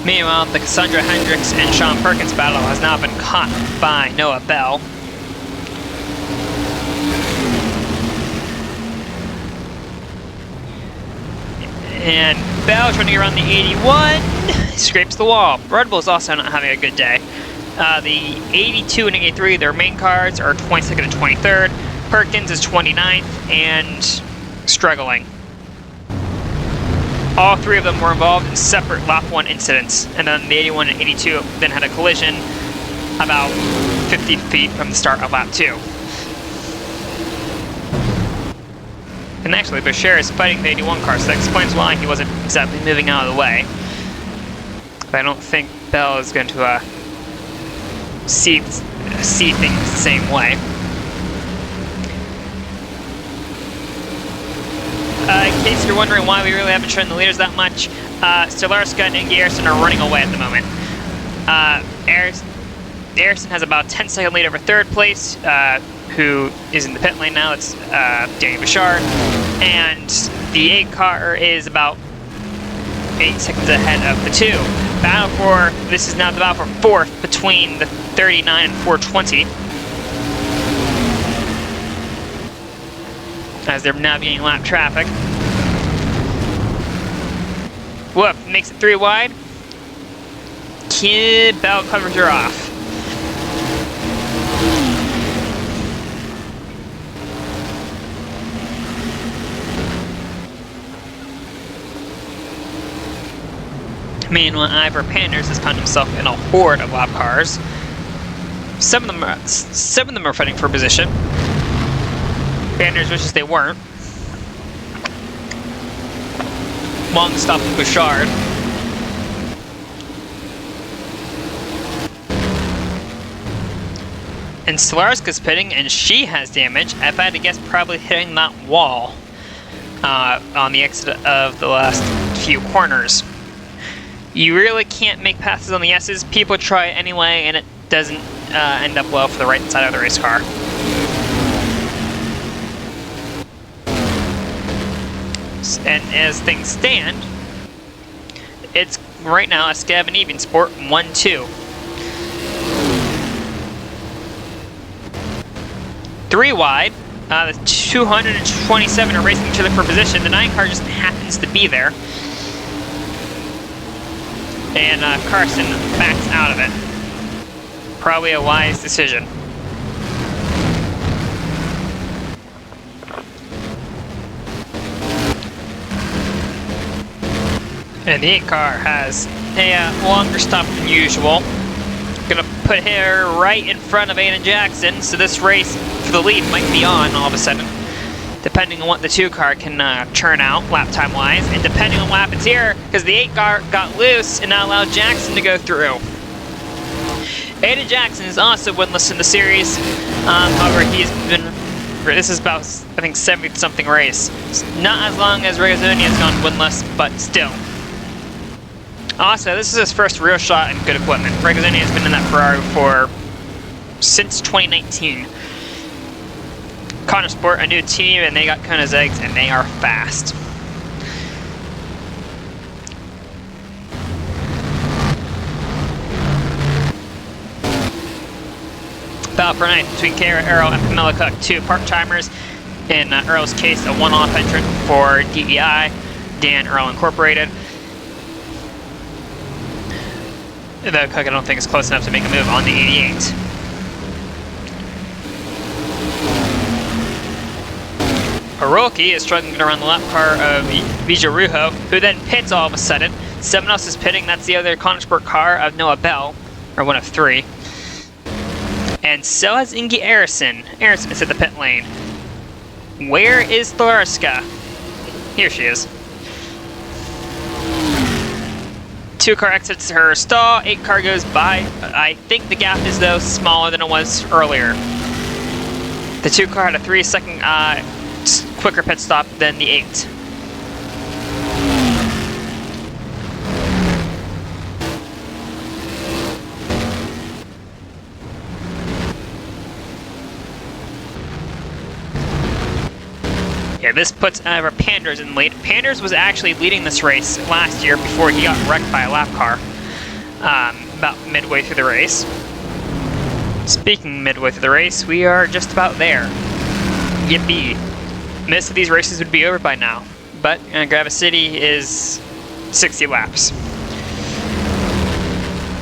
Meanwhile, the Cassandra Hendricks and Sean Perkins battle has now been caught by Noah Bell. And Bell trying to get around the 81, scrapes the wall. Red Bull's also not having a good day. The 82 and 83, their main cars, are 22nd and 23rd. Perkins is 29th and struggling. All three of them were involved in separate lap 1 incidents, and then the 81 and 82 then had a collision about 50 feet from the start of lap 2. And actually, Bashir is fighting the 81 car, so that explains why he wasn't exactly moving out of the way. But I don't think Bell is going to see things the same way. In case you're wondering why we really haven't shown the leaders that much, Stolarska and Inge Eriksson are running away at the moment. Eriksson has about 10-second lead over third place, who is in the pit lane now. It's Danny Bouchard. And the 8 car is about 8 seconds ahead of the 2. This is now the battle for 4th between the 39 and 420. As they're navigating lap traffic. Whoop, makes it 3 wide. Kid Bell covers her off. Meanwhile, Ivor Panders has found himself in a horde of lap cars. Some of them are fighting for position. Panders wishes they weren't. Long stop with Bouchard. And Stolarska's pitting, and she has damage. If I had to guess, probably hitting that wall on the exit of the last few corners. You really can't make passes on the S's. People try it anyway, and it doesn't end up well for the right side of the race car. And as things stand, it's right now a scab and even sport 1-2. 3 wide. The 227 are racing each other for position. The 9 car just happens to be there. And Carson backs out of it. Probably a wise decision. And the 8 car has a longer stop than usual. Gonna put her right in front of Aiden Jackson, so this race for the lead might be on all of a sudden. Depending on what the 2 car can churn out lap time wise, and depending on what happens here, because the 8 car got loose and now allowed Jackson to go through. Aiden Jackson is also winless in the series. However, he's been, this is about, I think, 70-something race. It's not as long as Regazzoni has gone winless, but still. Also, this is his first real shot in good equipment. Regazzoni has been in that Ferrari since 2019. Connor Sport, a new team, and they got Kona's eggs, and they are fast. Battle for ninth between Kara Arrow and Pamela Cook, 2 part-timers. In Earl's case, a one-off entrant for DEI, Dan Earl Incorporated. The Cook, I don't think, is close enough to make a move on the 88. Hiroki is struggling around the lap car of Vijarujo, who then pits all of a sudden. Someone else is pitting. That's the other Konigsberg car of Noah Bell, or one of three. And so has Ingi Eriksson. Eriksson is at the pit lane. Where is Stolarska? Here she is. 2 car exits her stall, 8 car goes by. I think the gap is, though, smaller than it was earlier. The 2 car had a 3-second quicker pit stop than the 8. Yeah, this puts Panders in lead. Panders was actually leading this race last year before he got wrecked by a lap car about midway through the race. Speaking midway through the race, we are just about there. Yippee. Most of these races would be over by now, but Gravis City is 60 laps.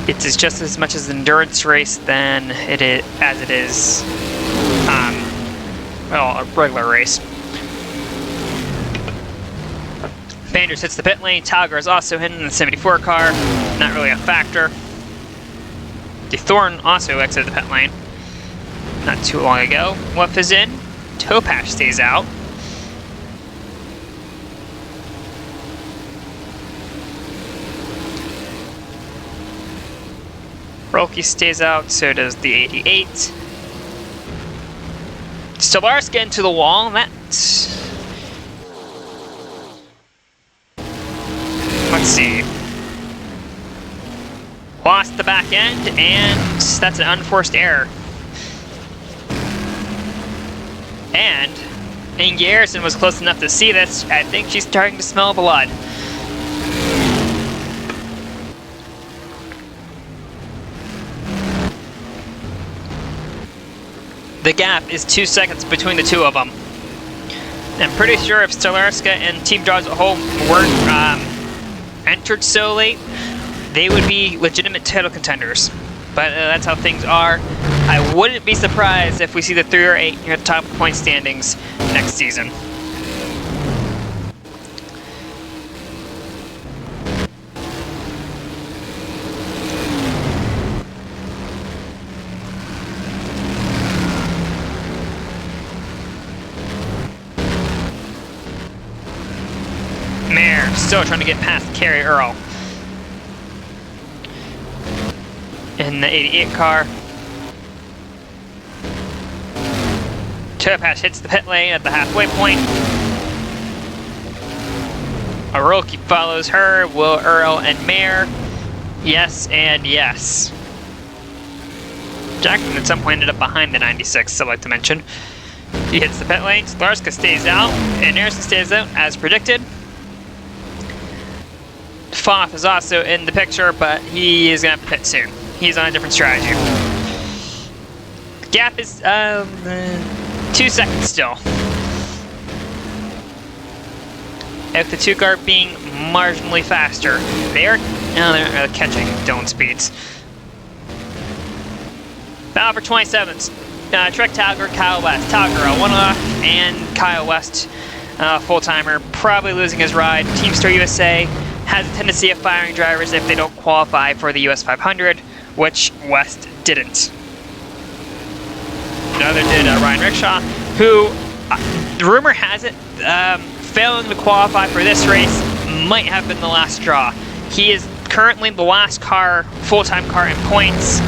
It is just as much as an endurance race than it is a regular race. Panders hits the pit lane. Talger is also hitting the 74 car. Not really a factor. DeThorn also exited the pit lane not too long ago. Wolf is in. Topash stays out. Rolke stays out, so does the 88. Stolarska into the wall. That's... Let's see. Lost the back end, and that's an unforced error. And Ingi Eriksson was close enough to see this. I think she's starting to smell blood. The gap is 2 seconds between the two of them. I'm pretty sure if Stolarska and Team Draw as a whole weren't entered so late, they would be legitimate title contenders. But that's how things are. I wouldn't be surprised if we see the 3 or 8 near the top of the point standings next season. Mare still trying to get past Carrie Earl. In the 88 car. Topash hits the pit lane at the halfway point. Aroki follows her. Will Earl and Mare. Yes and yes. Jackson at some point ended up behind the 96, I'd like to mention. He hits the pit lane. Stolarska stays out. And Eriksson stays out as predicted. Foth is also in the picture, but he is going to have to pit soon. He's on a different strategy. The gap is 2 seconds still. If the 2 car being marginally faster, they're catching Dylan speeds. Battle for 27s. Trek Talger, Kyle West. Talger, a one-off, and Kyle West, full-timer, probably losing his ride. Teamster USA has a tendency of firing drivers if they don't qualify for the US 500, which West didn't. Another did Ryan Rickshaw, who, the rumor has it, failing to qualify for this race might have been the last straw. He is currently the last car, full-time car in points,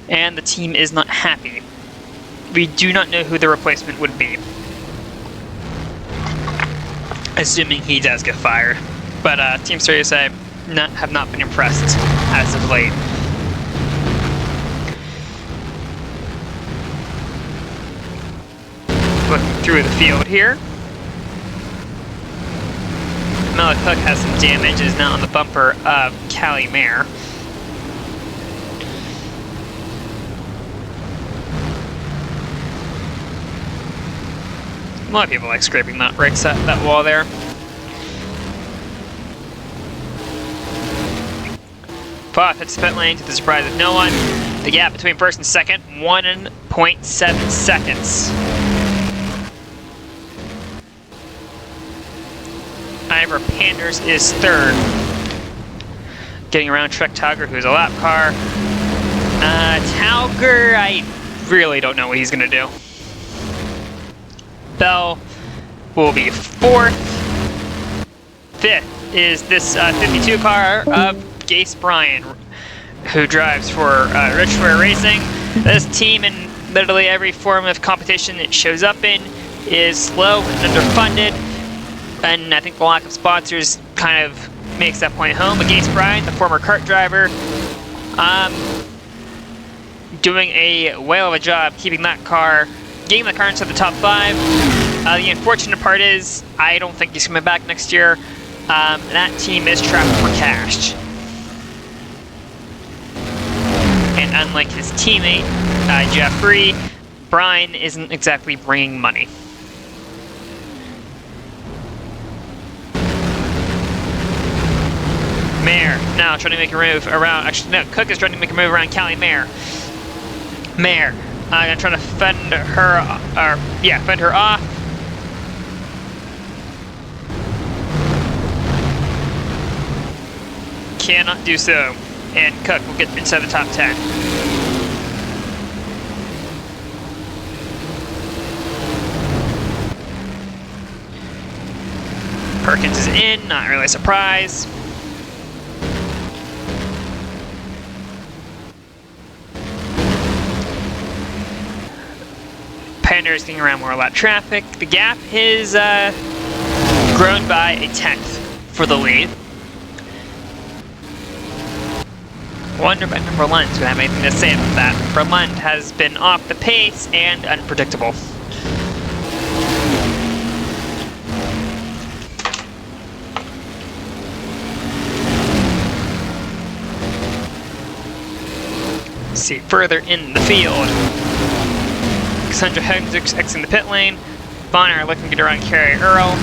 and the team is not happy. We do not know who the replacement would be, assuming he does get fired. But Team USA have not been impressed as of late. Looking through the field here. Malik Hook has some damage, is now on the bumper of Callie Mare. lot of people like scraping that that wall there. Foth hits the pit lane to the surprise of no one. The gap between first and second, 1.7 seconds. Ivor Panders is third. Getting around Trek Tauger, who's a lap car. Tauger, I really don't know what he's gonna do. Bell will be fourth. Fifth is this 52 car of Gase Bryan, who drives for Richware Racing. This team, in literally every form of competition it shows up in, is slow and underfunded, and I think the lack of sponsors kind of makes that point home. But Gase Bryan, the former kart driver, doing a whale of a job keeping that car, getting the car into the top 5. The unfortunate part is I don't think he's coming back next year. That team is trapped for cash. And unlike his teammate, Jeffrey, Bryan isn't exactly bringing money. Mayer now trying to make a move around, actually no, Cook is trying to make a move around Callie Mayer. Mayer, gonna try to fend her off. Cannot do so, and Cook will get inside the top 10. Perkins is in, not really a surprise. Pender is getting around more of that traffic. The gap is grown by a 10th for the lead. Wonder if Berlund's going to have anything to say about that. Berlund has been off the pace and unpredictable. See further in the field. Cassandra Hendricks exiting the pit lane. Bonner looking to get around Carrie Earl.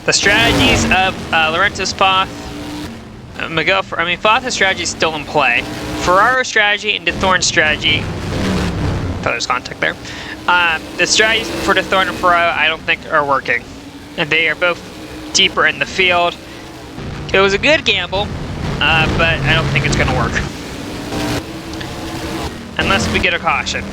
The strategies of Laurentius Foth, Foth's strategy is still in play. Ferraro's strategy and DeThorne's strategy, thought there was contact there. The strategies for DeThorne and Ferraro I don't think are working. And they are both deeper in the field. It was a good gamble, but I don't think it's going to work. Unless we get a caution.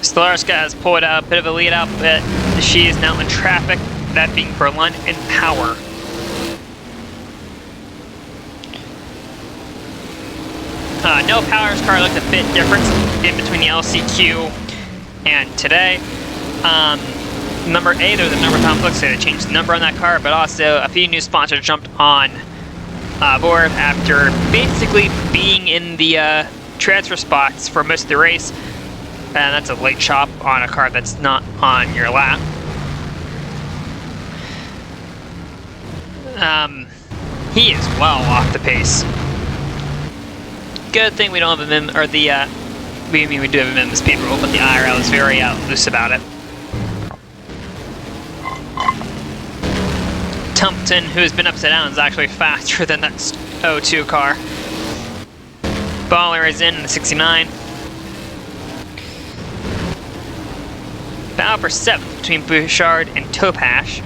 Stolarska has pulled out a bit of a lead out, but she is now in traffic, that being Berlund and Power. No, Power's car looked a bit different in between the LCQ and today. Number 8, there was a number of conflicts, so they changed the number on that car, but also a few new sponsors jumped on board after basically being in the transfer spots for most of the race. And that's a late chop on a car that's not on your lap. He is well off the pace. Good thing we don't have a MIM, or the, we do have a MIM speed rule, but the IRL is very loose about it. Tumpton, who has been upside down, is actually faster than that 02 car. Baller is in the 69. Battle for 7th between Bouchard and Topash.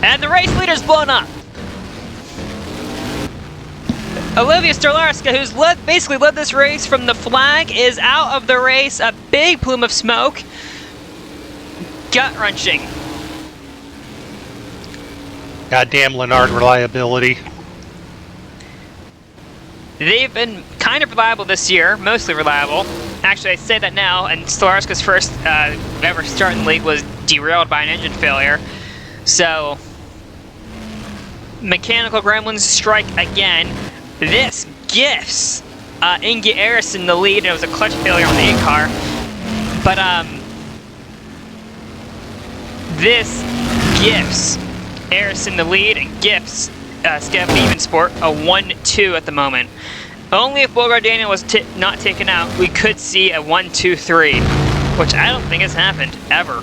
And the race leader's blown up! Olivia Stolarska, who's basically led this race from the flag, is out of the race. A big plume of smoke. Gut-wrenching. Goddamn Lennard reliability. They've been kind of reliable this year, mostly reliable. Actually, I say that now, and Stolarska's first ever start in the league was derailed by an engine failure. So, Mechanical Gremlins strike again. This gifts Inge Harrison the lead, and it was a clutch failure on the 8 car. But this gifts Harrison the lead and gifts Scav Even Sport a 1-2 at the moment. Only if Bogart Daniel was not taken out, we could see a 1-2-3, which I don't think has happened ever.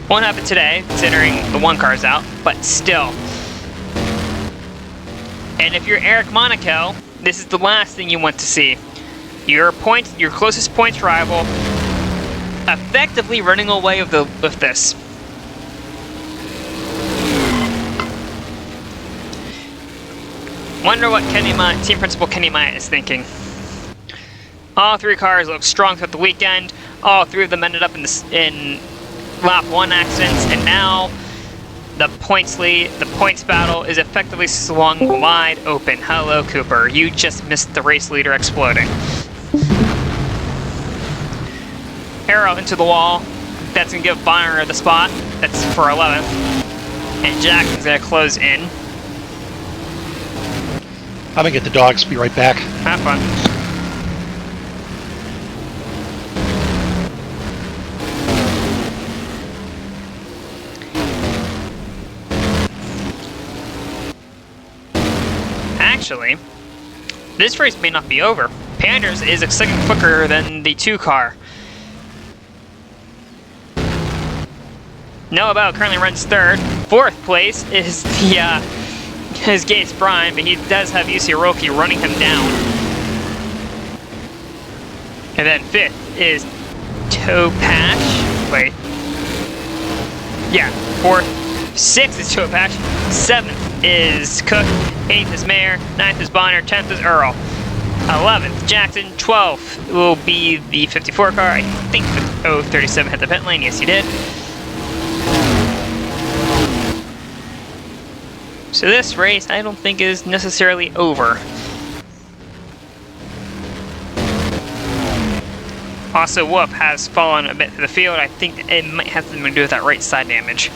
Won't happen today, considering the 1 car's out, but still. And if you're Eric Monaco, this is the last thing you want to see. Your closest points rival, effectively running away with this. Wonder what Team Principal Kenny Myatt is thinking. All 3 cars look strong throughout the weekend. All 3 of them ended up in lap 1 accidents, and now the points battle is effectively swung wide open. Hello, Cooper. You just missed the race leader exploding. Arrow into the wall. That's going to give Bonner the spot. That's for 11th. And Jackson's going to close in. I'm gonna get the dogs. Be right back. Have fun. Actually, this race may not be over. Panders is a second quicker than the 2 car. Noah Bell currently runs 3rd. 4th place is Gates Bryan, but he does have UC Hiroki running him down. And then 5th is Topash. Wait. Yeah, 4th. 6th is Topash. 7th is Cook. 8th is Mayer. 9th is Bonner. 10th is Earl. 11th, Jackson. 12th will be the 54 car. I think 37 hit the pit lane. Yes, he did. So this race, I don't think is necessarily over. Also, Whoop has fallen a bit to the field. I think it might have something to do with that right side damage.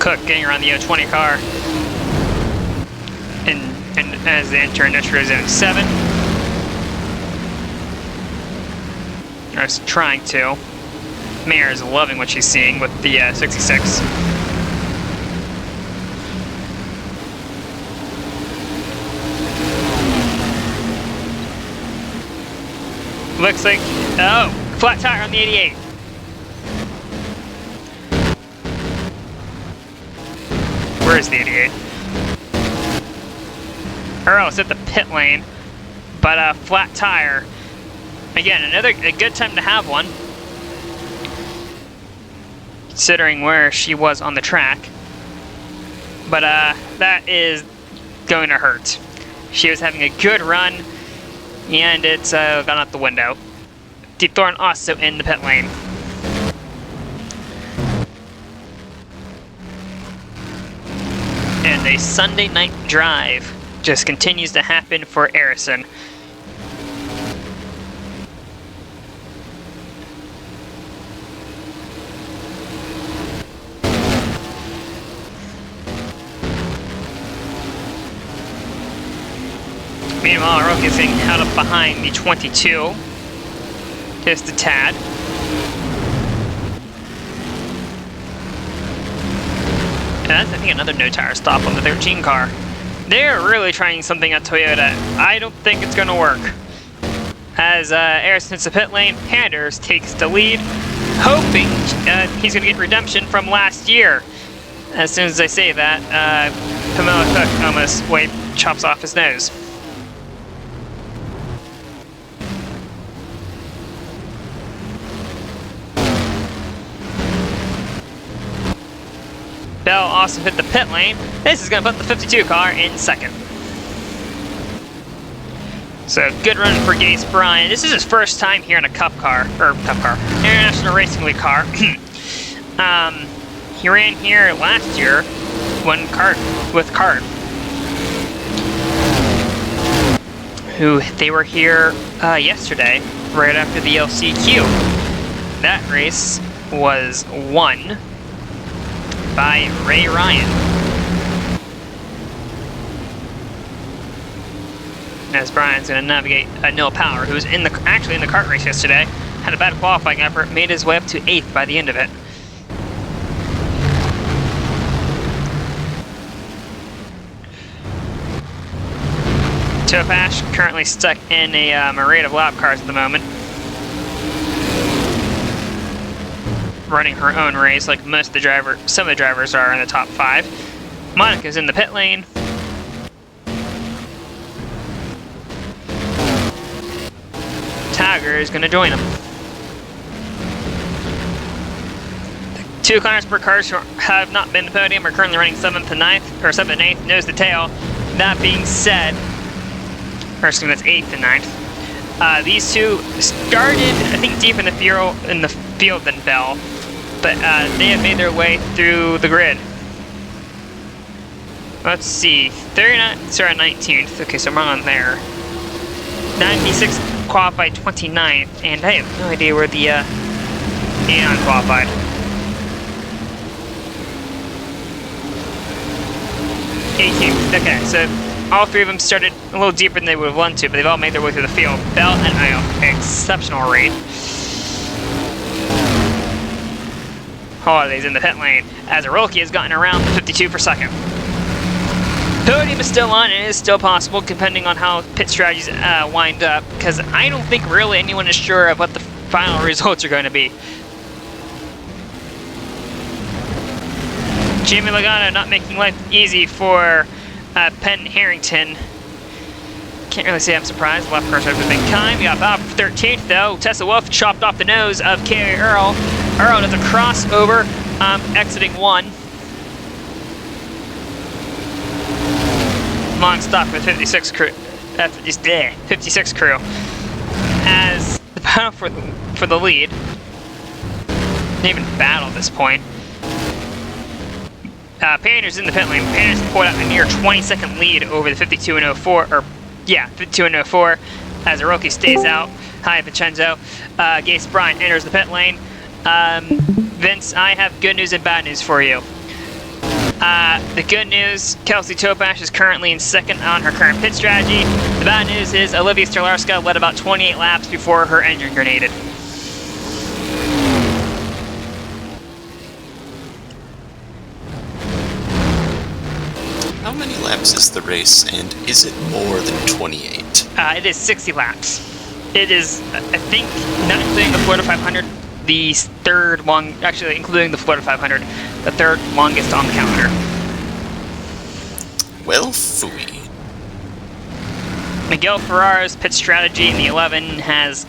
Cook getting around the 020 car. And as they enter Industrial Zone 7. I was trying to. Mayer is loving what she's seeing with the 66. Looks like, oh, flat tire on the 88. Where is the 88? Earl's at the pit lane, but a flat tire. Again, a good time to have one, considering where she was on the track. But that is going to hurt. She was having a good run, and it's gone out the window. Deep Thorn also in the pit lane. And a Sunday night drive just continues to happen for Harrison. Meanwhile, Rook is getting out of behind the 22. Just a tad. And that's, I think, another no tire stop on the 13 car. They're really trying something at Toyota. I don't think it's going to work. As Harrison hits the pit lane, Panders takes the lead, hoping he's going to get redemption from last year. As soon as I say that, Pamela Cook almost chops off his nose. Bell also hit the pit lane. This is going to put the 52 car in second. So good run for Gates Bryan. This is his first time here in a International Racing League car. He ran here last year with Cart, who they were here yesterday, right after the LCQ. That race was won by Ray Ryan. As Brian's going to navigate Noah Power, who was actually in the kart race yesterday, had a bad qualifying effort, made his way up to 8th by the end of it. Topash currently stuck in a parade of lap cars at the moment, running her own race like some of the drivers are in the top 5. Monica's in the pit lane. Tiger is going to join him. The 2 Connors per cars who have not been to the podium are currently running 7th and 9th, or 7th and 8th, nose to tail. That being said, or excuse me, that's 8th and 9th. These two started, I think, deep in the field than Bell, but they have made their way through the grid. Let's see, 39, sorry, 19th. Okay, so I'm on there. 96 qualified 29th, and I have no idea where the Aeon qualified. Okay, so all 3 of them started a little deeper than they would have wanted to, but they've all made their way through the field. Bell and Io, exceptional rate. Holiday's in the pit lane, as Arulki has gotten around the 52 per second. Podium is still on, and it is still possible, depending on how pit strategies wind up, because I don't think really anyone is sure of what the final results are going to be. Jamie Logano not making life easy for Penn Harrington. Can't really say I'm surprised. The left car's have been kind. We got Bob for 13th, though. Tessa Wolf chopped off the nose of Kerry Earl. Earl does a crossover, exiting 1. Long stop for the 56 crew. 56 crew. As the battle for the lead. Didn't even battle at this point. Pander's in the pit lane. Pander's pulled out a near 20-second lead over the 52 and 04, or yeah, 52 and 04. As Aroki stays out. Hi, Vincenzo. Gase Bryant enters the pit lane. Vince, I have good news and bad news for you. The good news, Kelsey Topash is currently in 2nd on her current pit strategy. The bad news is Olivia Stolarska led about 28 laps before her engine grenaded. How many laps is the race, and is it more than 28? It is 60 laps. It is, I think, not including the Florida 500, the 3rd long, actually including the Florida 500, the 3rd longest on the calendar. Well, phooey. Miguel Ferrara's pit strategy in the 11 has,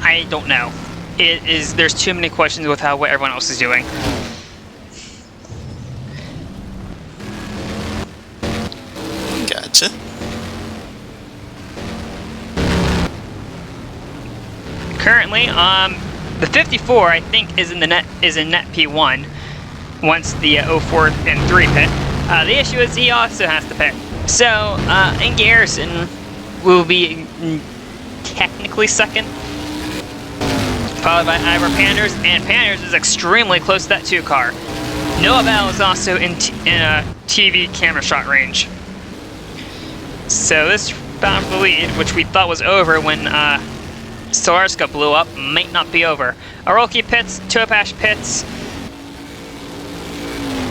I don't know. There's too many questions with what everyone else is doing. Gotcha. Currently, the 54 I think is in net P1 once the 04 and 3 pit. The issue is he also has to pit. So Inge Harrison will be technically 2nd, followed by Ivor Panders, and Panders is extremely close to that 2 car. Noah Bell is also in a TV camera shot range. So this battle for the lead, which we thought was over when Stolarska blew up, might not be over. Aroki pits, Topash pits,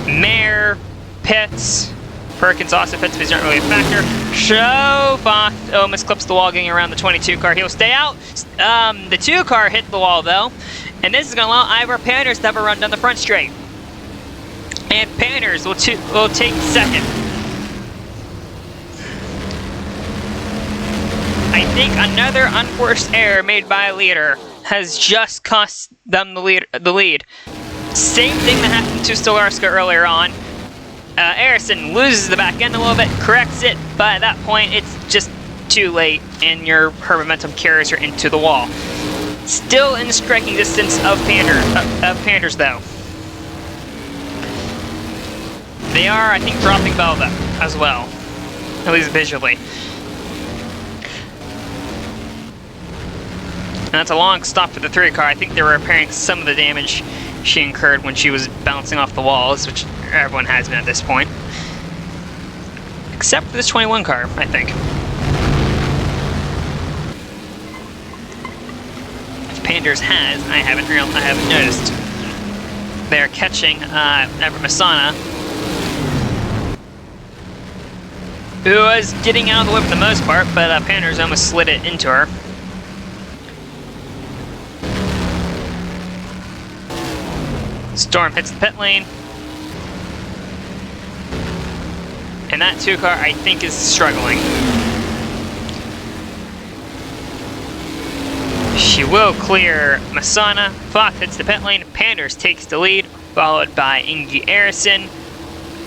Mayer pits, Perkins also pits, but he's not really a factor. Shofoth almost clips the wall getting around the 22 car. He'll stay out. The 2 car hit the wall though, and this is going to allow Ivor Panders to have a run down the front straight. And Panders will take 2nd. I think another unforced error made by a leader has just cost them the lead. Same thing that happened to Stolarska earlier on. Harrison loses the back end a little bit, corrects it, but at that point it's just too late, and her momentum carries her into the wall. Still in striking distance of Panders though. They are, I think, dropping Velvet as well, at least visually. And that's a long stop for the 3 car. I think they were repairing some of the damage she incurred when she was bouncing off the walls, which everyone has been at this point. Except for this 21 car, I think. If Panders has, I haven't noticed. They're catching Masana, who was getting out of the way for the most part, but Panders almost slid it into her. Storm hits the pit lane. And that 2 car, I think, is struggling. She will clear Masana. Fox hits the pit lane. Panders takes the lead, followed by Ingi Arison.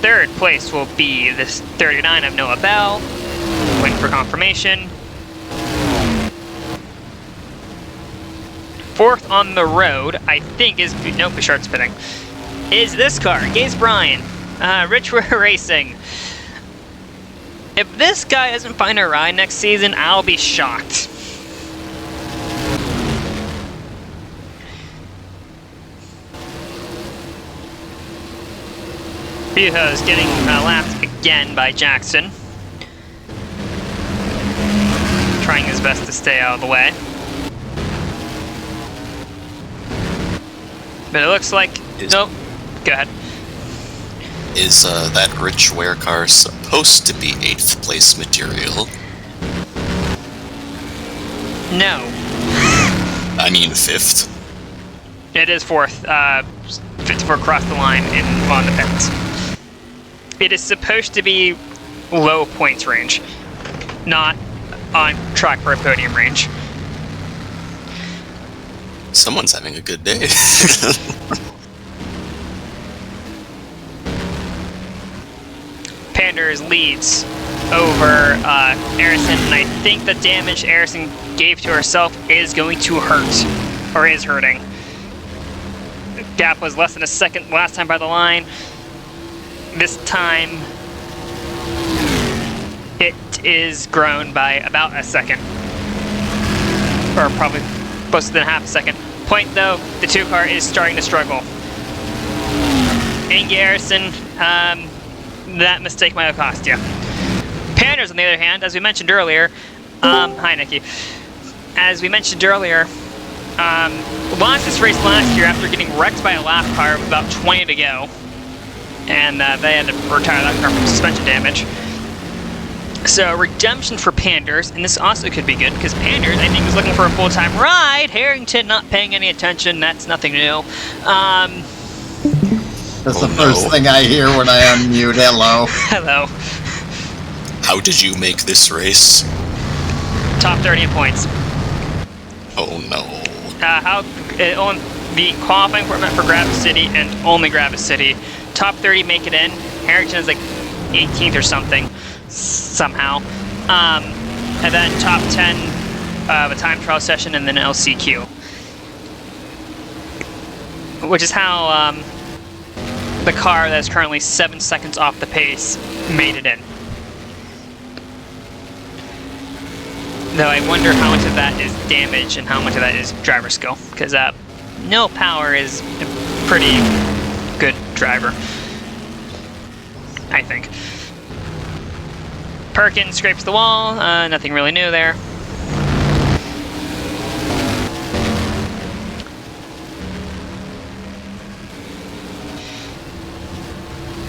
3rd place will be this 39 of Noah Bell. Waiting for confirmation. 4th on the road, I think, is... Nope, the shark's spinning. Is this car, Gaze Bryan, Richware Racing. If this guy doesn't find a ride next season, I'll be shocked. Bujo's getting lapped again by Jackson. Trying his best to stay out of the way. But it looks like... Nope. Go ahead. Is that Richware car supposed to be 8th place material? No. I mean 5th. It is 4th. 54 across the line on the pits. It is supposed to be low points range, not on track for a podium range. Someone's having a good day. Panders leads over Arison, and I think the damage Arison gave to herself is going to hurt, or is hurting. The gap was less than a second last time by the line. This time, it is grown by about a second, or probably closer than half a second. Point though, the 2 car is starting to struggle. Ingi Arison, that mistake might have cost you. Panders, on the other hand, as we mentioned earlier, hi Nikki. As we mentioned earlier, launched this race last year after getting wrecked by a lap car with about 20 to go. And they had to retire that car from suspension damage. So, redemption for Panders, and this also could be good, because Panders, I think, is looking for a full-time ride. Harrington not paying any attention, that's nothing new. That's the first thing I hear when I unmute. Hello. Hello. How did you make this race? Top 30 in points. Oh no. On the qualifying format for Gravis City and only Gravis City, top 30 make it in. Harrington is like 18th or something, somehow. And then top 10 of a time trial session and then LCQ. Which is how the car that is currently 7 seconds off the pace made it in. Though I wonder how much of that is damage and how much of that is driver skill, because no power is a pretty good driver, I think. Perkins scrapes the wall, nothing really new there.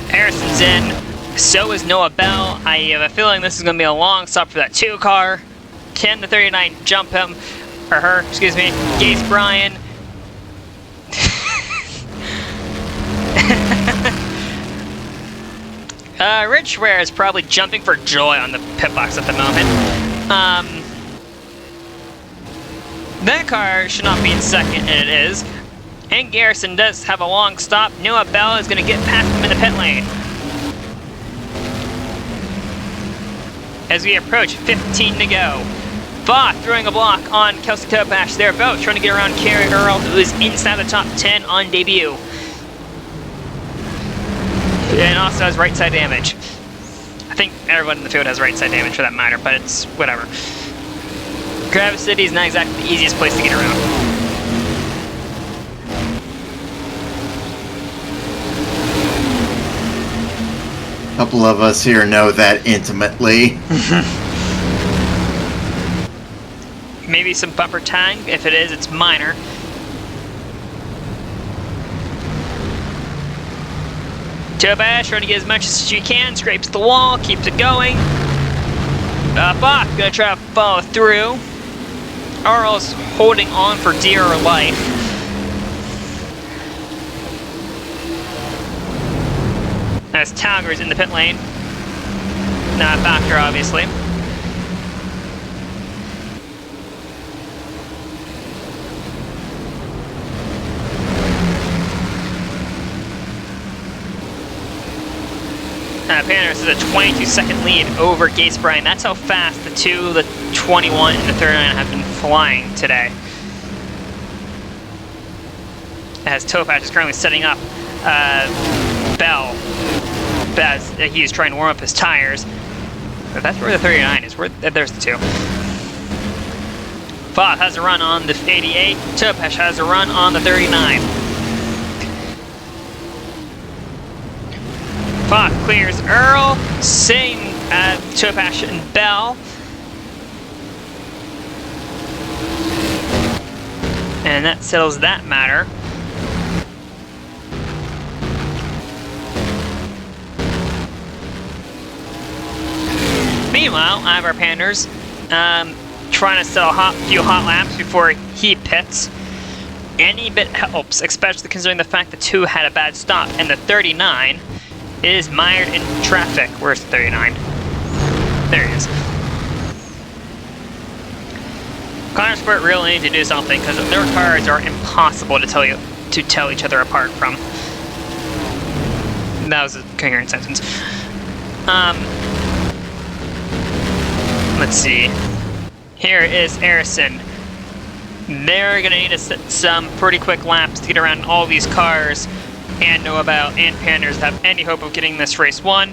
Harrison's in, so is Noah Bell. I have a feeling this is going to be a long stop for that 2 car. Can the 39 jump him, or her, excuse me, Gaze Bryan. Richware is probably jumping for joy on the pit box at the moment. That car should not be in second, and it is. And Garrison does have a long stop. Noah Bell is going to get past him in the pit lane. As we approach 15 to go. Voth throwing a block on Kelsey Topash. They're both trying to get around Carrie Earl, who is inside the top 10 on debut. And also has right side damage. I think everyone in the field has right side damage for that matter, but it's whatever. Gravis City is not exactly the easiest place to get around. A couple of us here know that intimately. Maybe some bumper tang. If it is, it's minor. Tobash trying to get as much as she can, scrapes the wall, keeps it going. Bach gonna try to follow through. Arl's holding on for dear life. As Talger's in the pit lane. Not a factor, obviously. Panos is a 22-second lead over Gates Bryan. That's how fast the 2, the 21, and the 39 have been flying today. As Topaz is currently setting up Bell as he is trying to warm up his tires. But that's where the 39 is. There's the 2. Foth has a run on the 88. Topaz has a run on the 39. Foth clears Earl, same as Topash and Bell. And that settles that matter. Meanwhile, I have our Panders trying to sell a few hot laps before he pits. Any bit helps, especially considering the fact the 2 had a bad stop, and the 39 is mired in traffic. Where's the 39? There he is. Connor Sport really need to do something because their cars are impossible to tell each other apart from. That was a coherent sentence. Let's see. Here is Arison. They're gonna need to set some pretty quick laps to get around all these cars and know about and Panders have any hope of getting this race won.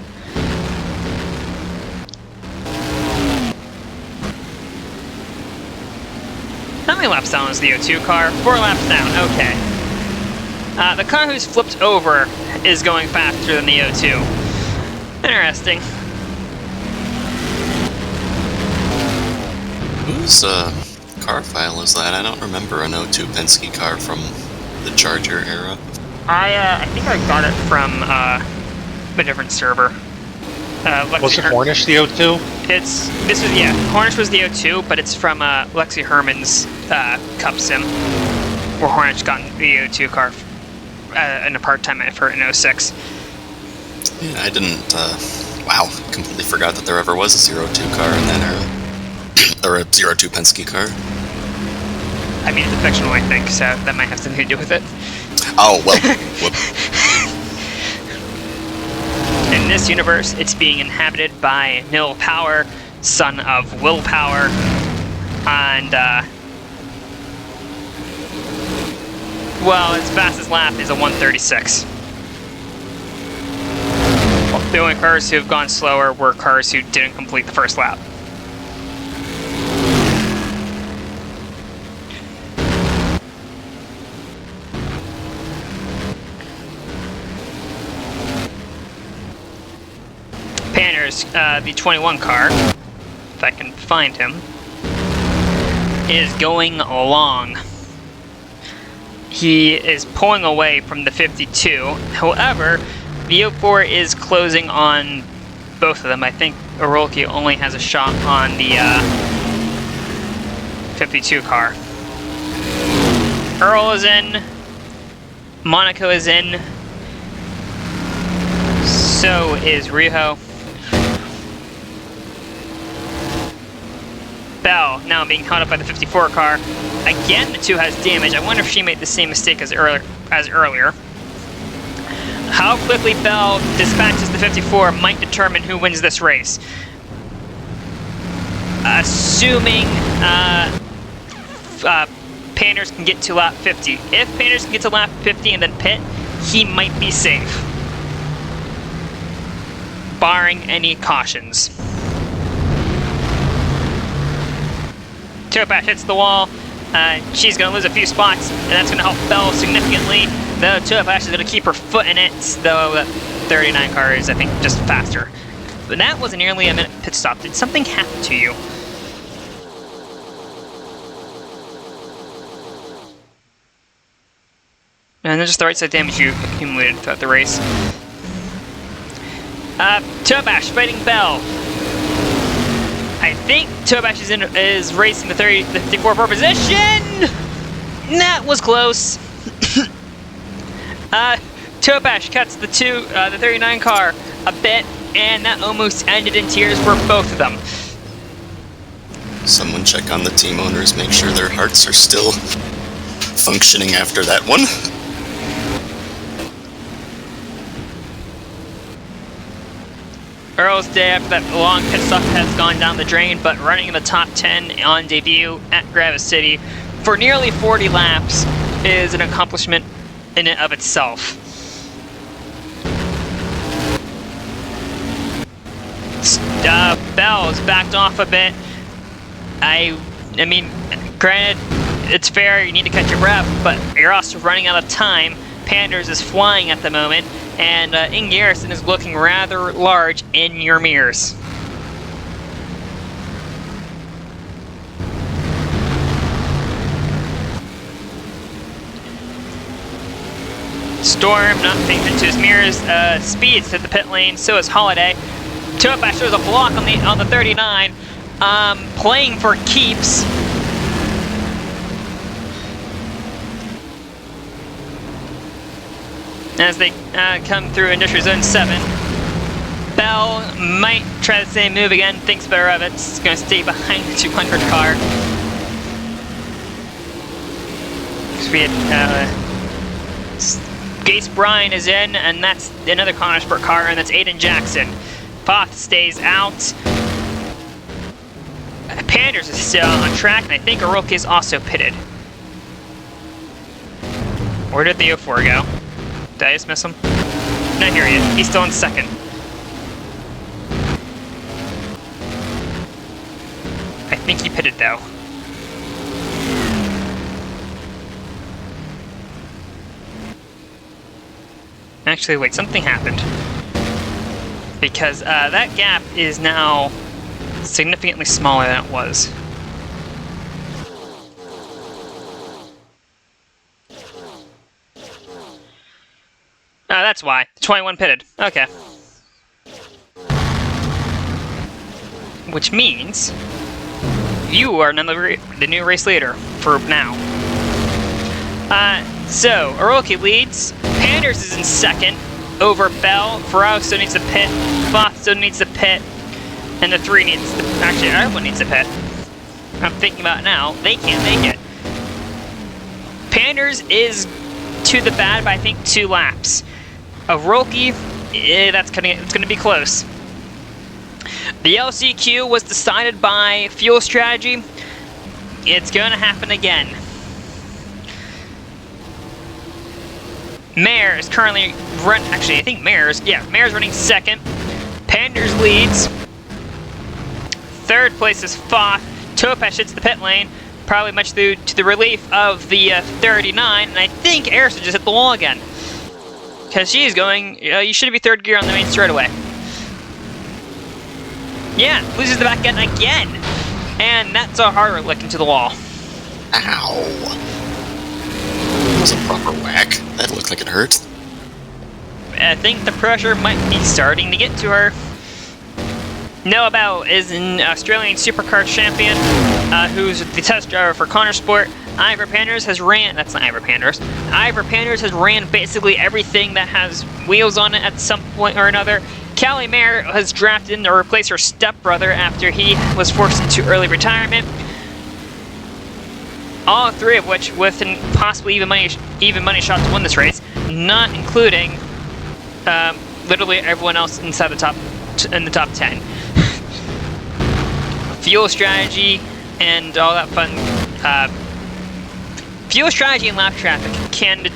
How many laps down is the O2 car? 4 laps down, okay. The car who's flipped over is going faster than the O2. Interesting. Whose car file is that? I don't remember an O2 Penske car from the Charger era. I think I got it from a different server. Was it Hornish the O2? Hornish was the O2, but it's from Lexi Herman's Cup Sim, where Hornish got the O2 car in a part-time effort in 06. Yeah, I didn't, wow, completely forgot that there ever was a 02 car in that era. Or a 02 Penske car. I mean, it's a fictional, I think, so that might have something to do with it. Oh, well, whoop. In this universe, it's being inhabited by Nil Power, son of Willpower, and, well, its fastest lap is a 136. The only cars who have gone slower were cars who didn't complete the first lap. Panner's, the 21 car, if I can find him, is going along. He is pulling away from the 52. However, the 04 is closing on both of them. I think Orolki only has a shot on the 52 car. Earl is in. Monaco is in. So is Riho. Bell now being caught up by the 54 car. Again, the 2 has damage. I wonder if she made the same mistake as earlier. How quickly Bell dispatches the 54 might determine who wins this race. Assuming Panders can get to lap 50. If Panders can get to lap 50 and then pit, he might be safe. barring any cautions. Topash hits the wall. She's going to lose a few spots, and that's going to help Bell significantly. Though Topash is going to keep her foot in it, though the 39 car is, I think, just faster. But that was nearly a minute pit stop. Did something happen to you? And then just the right side damage you accumulated throughout the race. Topash fighting Bell. I think Topash is racing the 54 position. That was close. Topash cuts the 39 car a bit, and that almost ended in tears for both of them. Someone check on the team owners, make sure their hearts are still functioning after that one. Earl's day after that long pit stop has gone down the drain, but running in the top 10 on debut at Gravis City for nearly 40 laps is an accomplishment in and of itself. Bell is backed off a bit. I mean, granted, it's fair, you need to catch your breath, but you're also running out of time. Panders is flying at the moment, and In Garrison is looking rather large in your mirrors. Storm not paying attention to his mirrors. Speeds to the pit lane, so is Holiday. Topash shows a block on the 39, playing for keeps. As they come through Industry Zone 7. Bell might try the same move again, thinks better of it. It's going to stay behind the 200 car. We had Gates Bryan is in, and that's another Connorsport car, and that's Aiden Jackson. Foth stays out. Panders is still on track, and I think Oroki is also pitted. Where did the 04 go? Did I just miss him? No, here he is. He's still in second. I think he pitted, though. Actually, wait, something happened. Because that gap is now significantly smaller than it was. Oh, that's why. 21 pitted. Okay. Which means you are the new race leader for now. So, Oroki leads. Panders is in second over Bell. Ferraro still needs to pit. Foth still needs to pit. And the 3 needs to... Actually, everyone needs to pit. I'm thinking about it now. They can't make it. Panders is to the bad by, I think, 2 laps. Oroki, it's going to be close. The LCQ was decided by fuel strategy. It's going to happen again. Mayer is currently actually, I think Mayer's running second. Panders leads. Third place is Foth. Topash hits the pit lane, probably much to the relief of the 39, and I think Eris just hit the wall again. Because she's going, you should be third gear on the main straightaway. Yeah, loses the back end again. And that's a harder lick into the wall. Ow. That was a proper whack. That looked like it hurt. I think the pressure might be starting to get to her. Noah Bell is an Australian Supercar champion, who's the test driver for Connorsport. Ivor Panders has ran, that's not Ivor Panders. Ivor Panders has ran basically everything that has wheels on it at some point or another. Callie Mayer has drafted in to replace her stepbrother after he was forced into early retirement. All 3 of which with possibly even money shot to win this race, not including literally everyone else inside in the top 10. Fuel strategy and all that fun. Fuel strategy and lap traffic can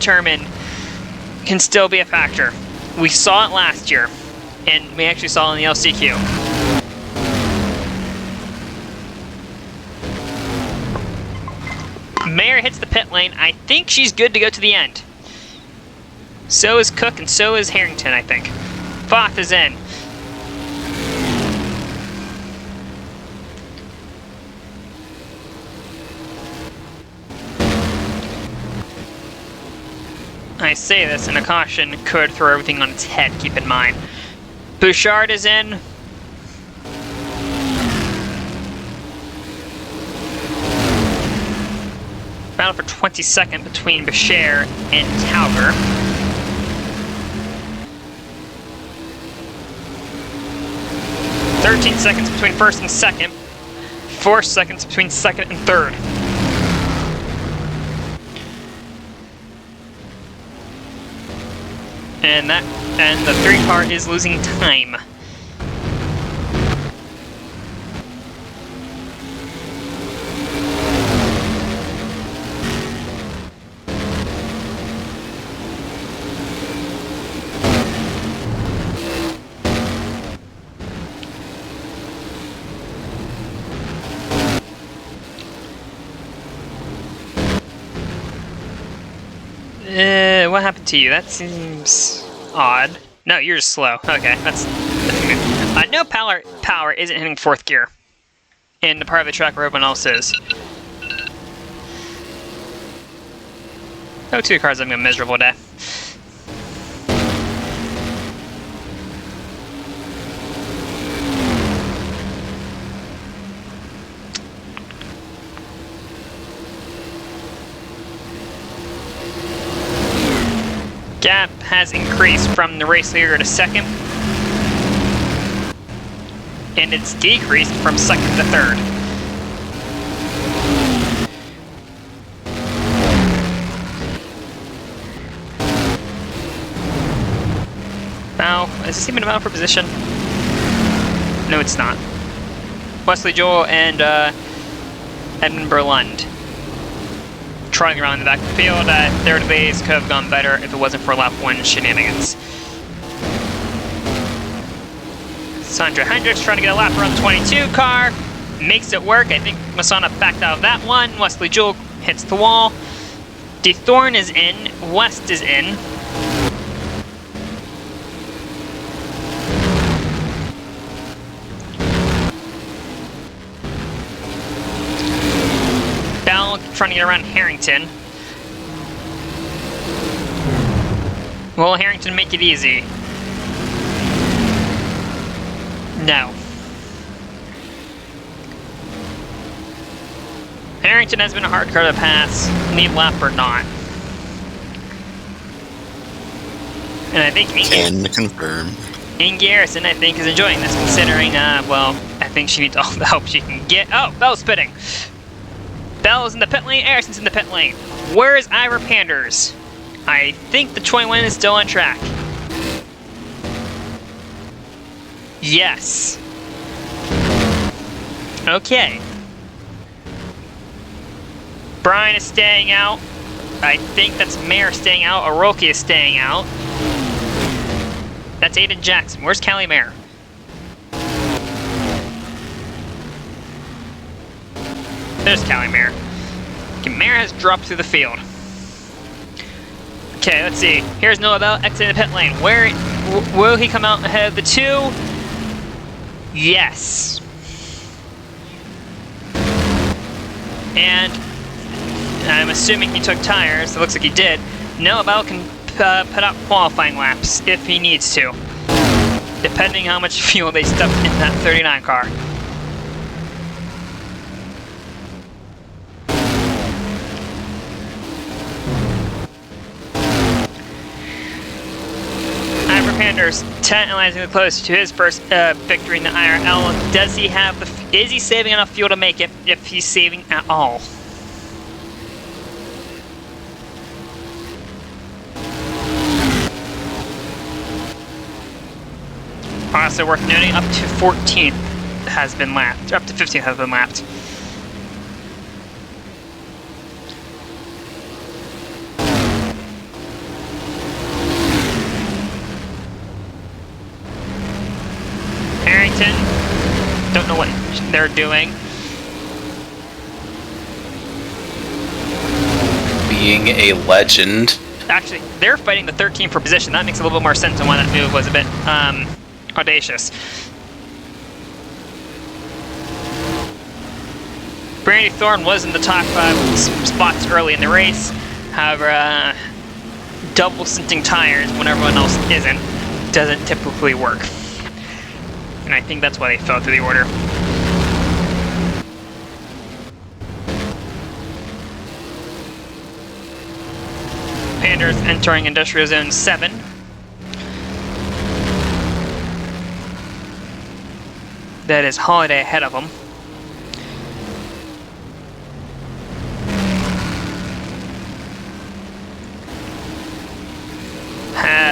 still be a factor. We saw it last year. and we actually saw in the LCQ. Mayer hits the pit lane. I think she's good to go to the end. So is Cook, and so is Harrington, I think. Foth is in. I say this, and a caution could throw everything on its head, keep in mind. Bouchard is in. Battle for 22nd between Bashir and Tauber. "13 seconds between first and second. 4 seconds between second and third. And the 3 car is losing time. What happened to you? That seems odd. No, you're just slow. Okay, that's good. No power isn't hitting 4th gear in the part of the track where everyone else is. Oh, 2 cars having a miserable day. Gap has increased from the race leader to second, and it's decreased from second to third. Now, is this even a battle for position? No, it's not. Wesley Joel and Edmund Berlund trotting around in the back of the field. Third base could have gone better if it wasn't for lap 1 shenanigans. Sandra Hendricks trying to get a lap around the 22 car. Makes it work. I think Masana backed out of that one. Wesley Jewell hits the wall. DeThorne is in. West is in. Bell trying to get around Harrington. Will Harrington make it easy? No. Harrington has been a hard car to pass, lead lap or not. And I think Can confirm. Ian Garrison, I think, is enjoying this, considering, well, I think she needs all the help she can get. Oh, Bell's spitting. Bell's in the pit lane, Harrison's in the pit lane. Where is Ira Panders? I think the 21 is still on track. Yes. Okay. Brian is staying out. I think that's Mayer staying out. Oroki is staying out. That's Aiden Jackson. Where's Callie Mayer? There's Callie Mayer. Okay, Mayer has dropped through the field. Okay, let's see. Here's Noah Bell exiting the pit lane. Where will he come out ahead of the 2? Yes. And I'm assuming he took tires. It looks like he did. Noah Bell can put up qualifying laps if he needs to, depending how much fuel they stuffed in that 39 car. Ira Panders tantalizingly close to his first victory in the IRL. Does he have is he saving enough fuel to make it, if he's saving at all? Also worth noting, up to 14th has been lapped. Up to 15th has been lapped. they're doing. Being a legend. Actually, they're fighting the 13 for position. That makes a little bit more sense on why that move was a bit audacious. Brandy Thorne was in the top spots early in the race. However, double sinting tires when everyone else isn't doesn't typically work. And I think that's why they fell through the order. Panthers entering Industrial Zone 7. That is Holiday ahead of them.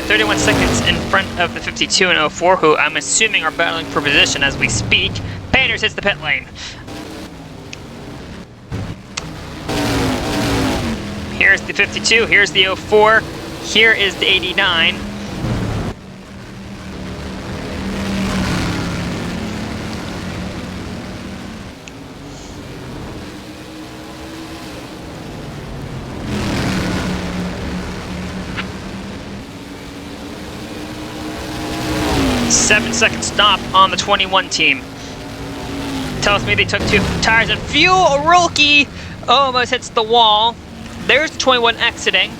31 seconds in front of the 52 and 04, who I'm assuming are battling for position as we speak. Panders hits the pit lane. Here's the 52, here's the 04, here is the 89. Seven-second stop on the 21 team. Tells me they took 2 tires and fuel. Rolke almost hits the wall. There's the 21 exiting.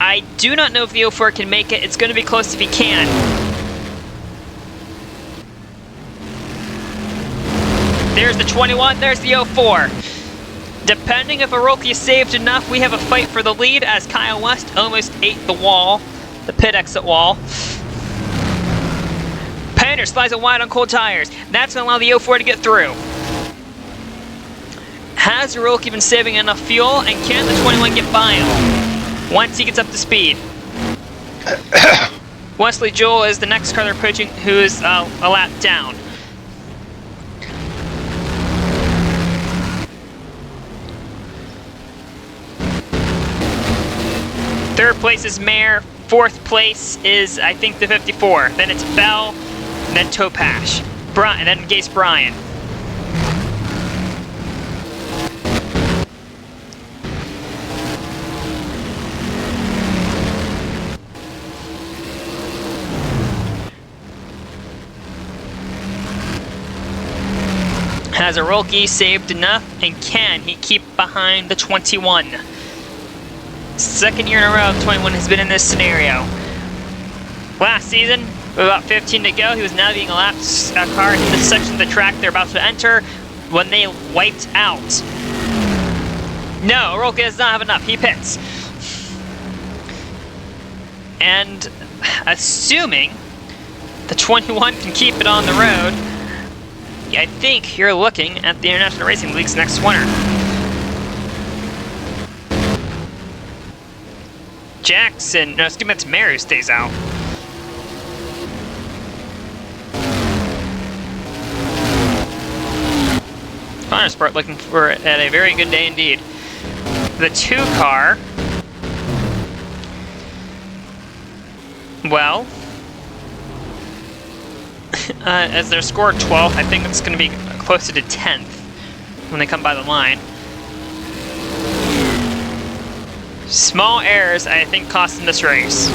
I do not know if the 04 can make it. It's going to be close if he can. There's the 21. There's the 04. Depending if Rolke is saved enough, we have a fight for the lead as Kyle West almost ate the wall, the pit exit wall. Pander slides it wide on cold tires. That's going to allow the 04 to get through. Has Rolke been saving enough fuel, and can the 21 get by him once he gets up to speed? Wesley Joel is the next car they're approaching, who is a lap down. Third place is Mayer. Fourth place is, I think, the 54. Then it's Bell. And then Topash, and then Gase Bryan. Has Rolke saved enough, and can he keep behind the 21? Second year in a row, the 21 has been in this scenario. Last season, with about 15 to go, he was navigating a lap car in this section of the track they're about to enter when they wiped out. No, Rolke does not have enough. He pits. And assuming the 21 can keep it on the road, I think you're looking at the International Racing League's next winner. Jackson, no, excuse me, that's Mayer who stays out. Sport looking for it at a very good day indeed. The 2 car, well, as their score 12th, I think it's going to be closer to 10th when they come by the line. Small errors, I think, cost them this race.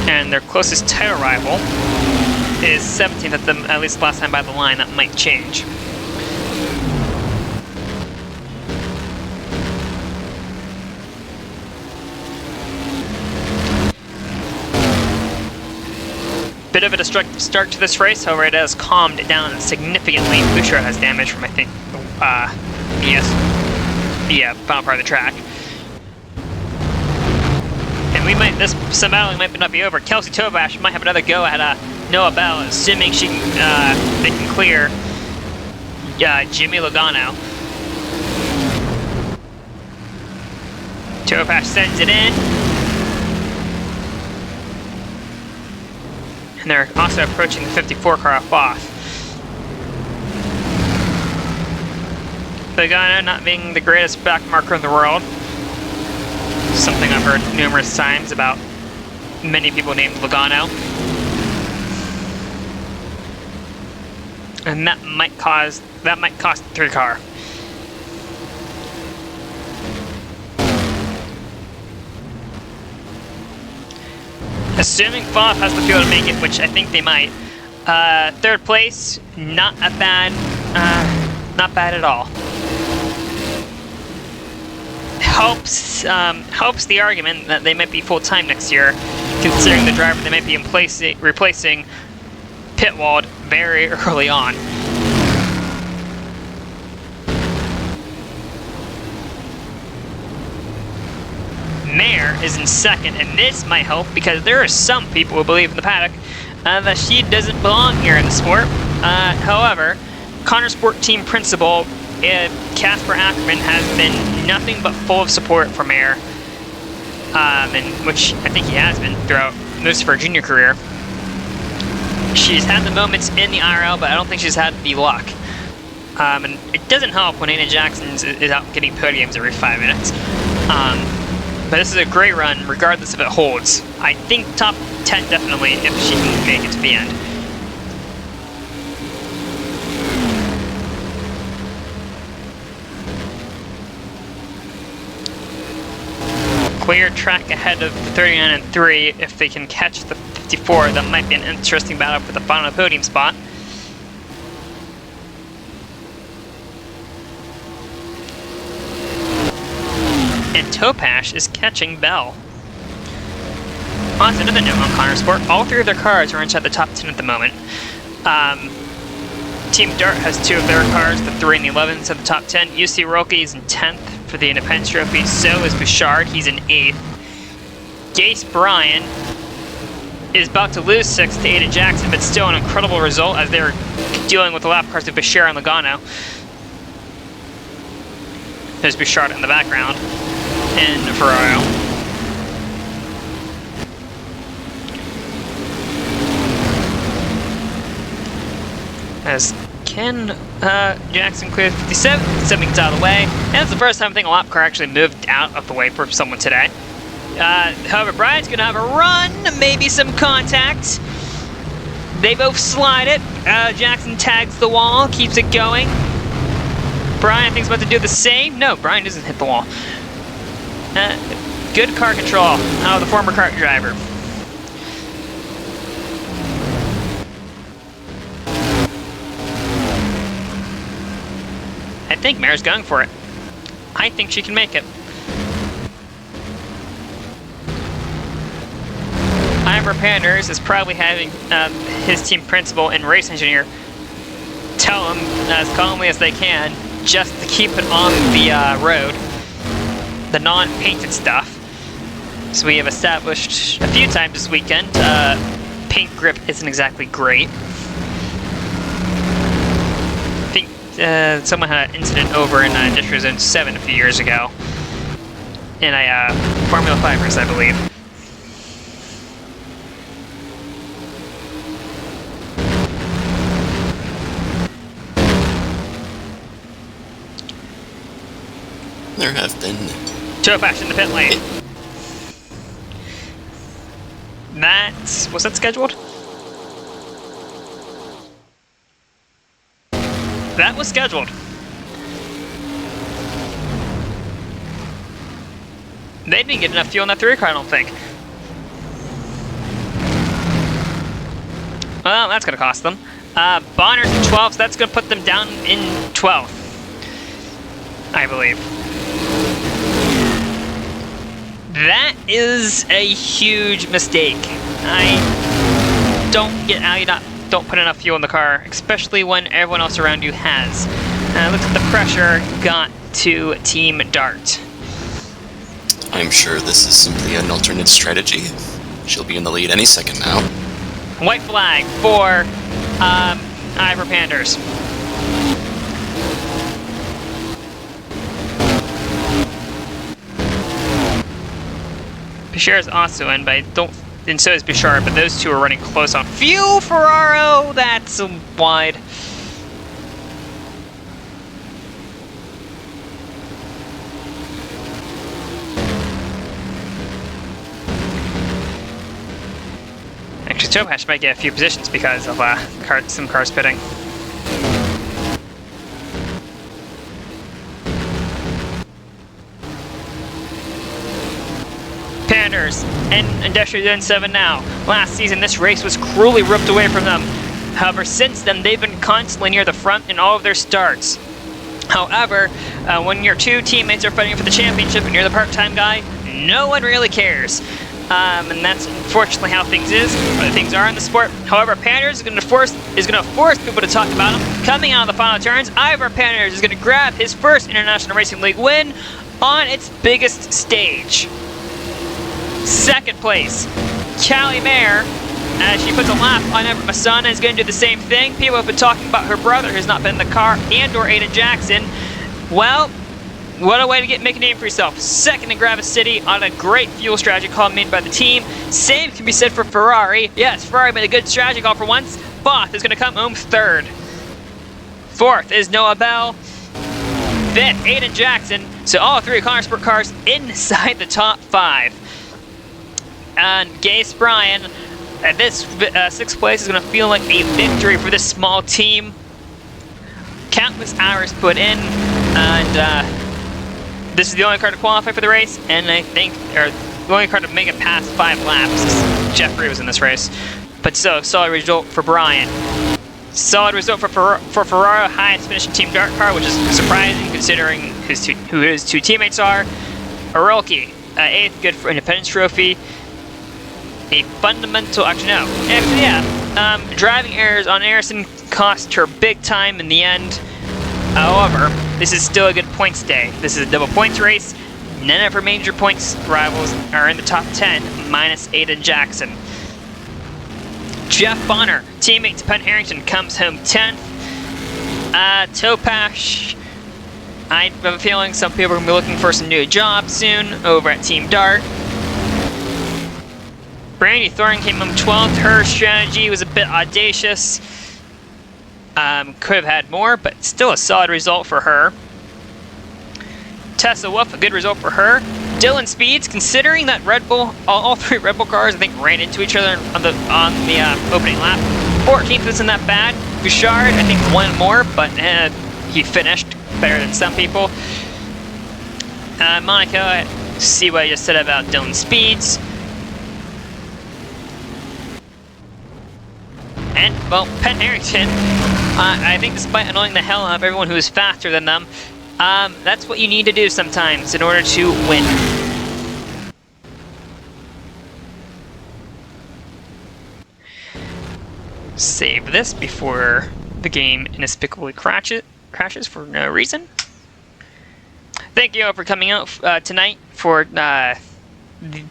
And their closest title rival is 17th at them, at least last time by the line. That might change. Bit of a destructive start to this race, however it has calmed down significantly. Bouchard has damage from, I think, the final part of the track. And we might, some battling might not be over. Kelsey Tovash might have another go at Noah Bell, assuming they can clear Jimmy Logano. Tovash sends it in. And they're also approaching the 54 car off. Logano not being the greatest back marker in the world. Something I've heard numerous times about many people named Logano. and that might cost the 3 car. Assuming FOF has the fuel to make it, which I think they might. 3rd place, not bad at all. Helps the argument that they might be full-time next year, considering the driver they might be replacing Pitwald very early on. Mare is in 2nd, and this might help because there are some people who believe in the paddock that she doesn't belong here in the sport. However, Connor Sport team principal Casper Ackerman has been nothing but full of support for Mare, and which I think he has been throughout most of her junior career. She's had the moments in the IRL, but I don't think she's had the luck. And it doesn't help when Anna Jackson is out getting podiums every 5 minutes. But this is a great run, regardless if it holds. I think top 10 definitely, if she can make it to the end. Clear track ahead of 39 and 3. If they can catch the 54, that might be an interesting battle for the final podium spot. And Topash is catching Bell. On to another note on Connor Sport, all 3 of their cars are inside the top 10 at the moment. Team Dart has 2 of their cars, the 3 and the 11 inside the top 10. UC Roki is in 10th for the Independence Trophy, so is Bouchard, he's in 8th. Gase Bryan is about to lose 6th to Ada Jackson, but still an incredible result as they're dealing with the lap cars of Bashir and Logano. There's Bouchard in the background. And Ferraro. As Ken Jackson clears 57, something gets out of the way. And it's the first time I think a lap car actually moved out of the way for someone today. However, Brian's going to have a run, maybe some contact. They both slide it. Jackson tags the wall, keeps it going. Brian, I think, is about to do the same. No, Brian doesn't hit the wall. Good car control out of the former kart driver. I think Mare's going for it. I think she can make it. Ivor Panders is probably having his team principal and race engineer tell him as calmly as they can just to keep it on the road. The non-painted stuff. So we have established a few times this weekend, paint grip isn't exactly great. I think someone had an incident over in District Zone 7 a few years ago. In a Formula 5 race, I believe. There have been. Topash in the pit lane. Was that scheduled? That was scheduled. They didn't get enough fuel in that 3 car, I don't think. Well, that's going to cost them. Bonner's in 12th, so that's going to put them down in 12th. I believe. That is a huge mistake. I don't get how you don't put enough fuel in the car, especially when everyone else around you has. Looks like the pressure got to Team Dart. I'm sure this is simply an alternate strategy. She'll be in the lead any second now. White flag for Ivor Panders. Bashir is also in, but and so is Bashar, but those two are running close on fuel. Ferraro, that's wide. Actually, Topash might get a few positions because of some cars pitting. Sanders and Industrial Zone 7 now. Last season, this race was cruelly ripped away from them. However, since then, they've been constantly near the front in all of their starts. However, when your two teammates are fighting for the championship and you're the part-time guy, no one really cares. And that's unfortunately how things are in the sport. However, Panders is going to force people to talk about him. Coming out of the final turns, Ivar Panders is going to grab his first International Racing League win on its biggest stage. Second place, Callie Mayer, as she puts a lap on Everett Masana, is going to do the same thing. People have been talking about her brother who's not been in the car, and/or Aiden Jackson. Well, what a way to make a name for yourself. Second in Gravis City on a great fuel strategy call made by the team. Same can be said for Ferrari. Yes, Ferrari made a good strategy call for once. Both is going to come home third. Fourth is Noah Bell. Fifth, Aiden Jackson. So all three Connor Sport cars inside the top 5. And Gase Bryan, at this 6th place is going to feel like a victory for this small team. Countless hours put in, and this is the only car to qualify for the race, and I think, or the only car to make it past 5 laps. Jeffrey was in this race. But so, solid result for Bryan. Solid result for Ferraro, highest finishing Team Dart car, which is surprising considering who his two teammates are. Arulki, 8th, good for Independence Trophy. A fundamental, driving errors on Harrison cost her big time in the end. However, this is still a good points day. This is a double points race. None of her major points rivals are in the top 10, minus Aiden Jackson. Jeff Bonner, teammate to Penn Harrington, comes home 10th. Topash, I have a feeling some people are going to be looking for some new jobs soon over at Team Dart. Brandy Thorne came home 12th. Her strategy was a bit audacious. Could have had more, but still a solid result for her. Tessa Wolf, a good result for her. Dylan Speeds, considering that Red Bull, all 3 Red Bull cars, I think, ran into each other on the opening lap. 14th isn't that bad. Bouchard, I think, won more, but he finished better than some people. Monica, see what I just said about Dylan Speeds. And, well, Penn Harrington, I think despite annoying the hell out of everyone who is faster than them, that's what you need to do sometimes in order to win. Save this before the game inexplicably crashes for no reason. Thank you all for coming out tonight for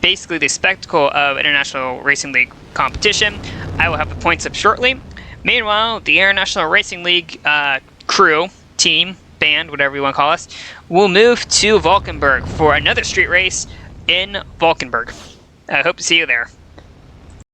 basically the spectacle of International Racing League competition. I will have the points up shortly. Meanwhile, the International Racing League crew, team, band, whatever you want to call us, will move to Valkenburg for another street race in Valkenburg. I hope to see you there.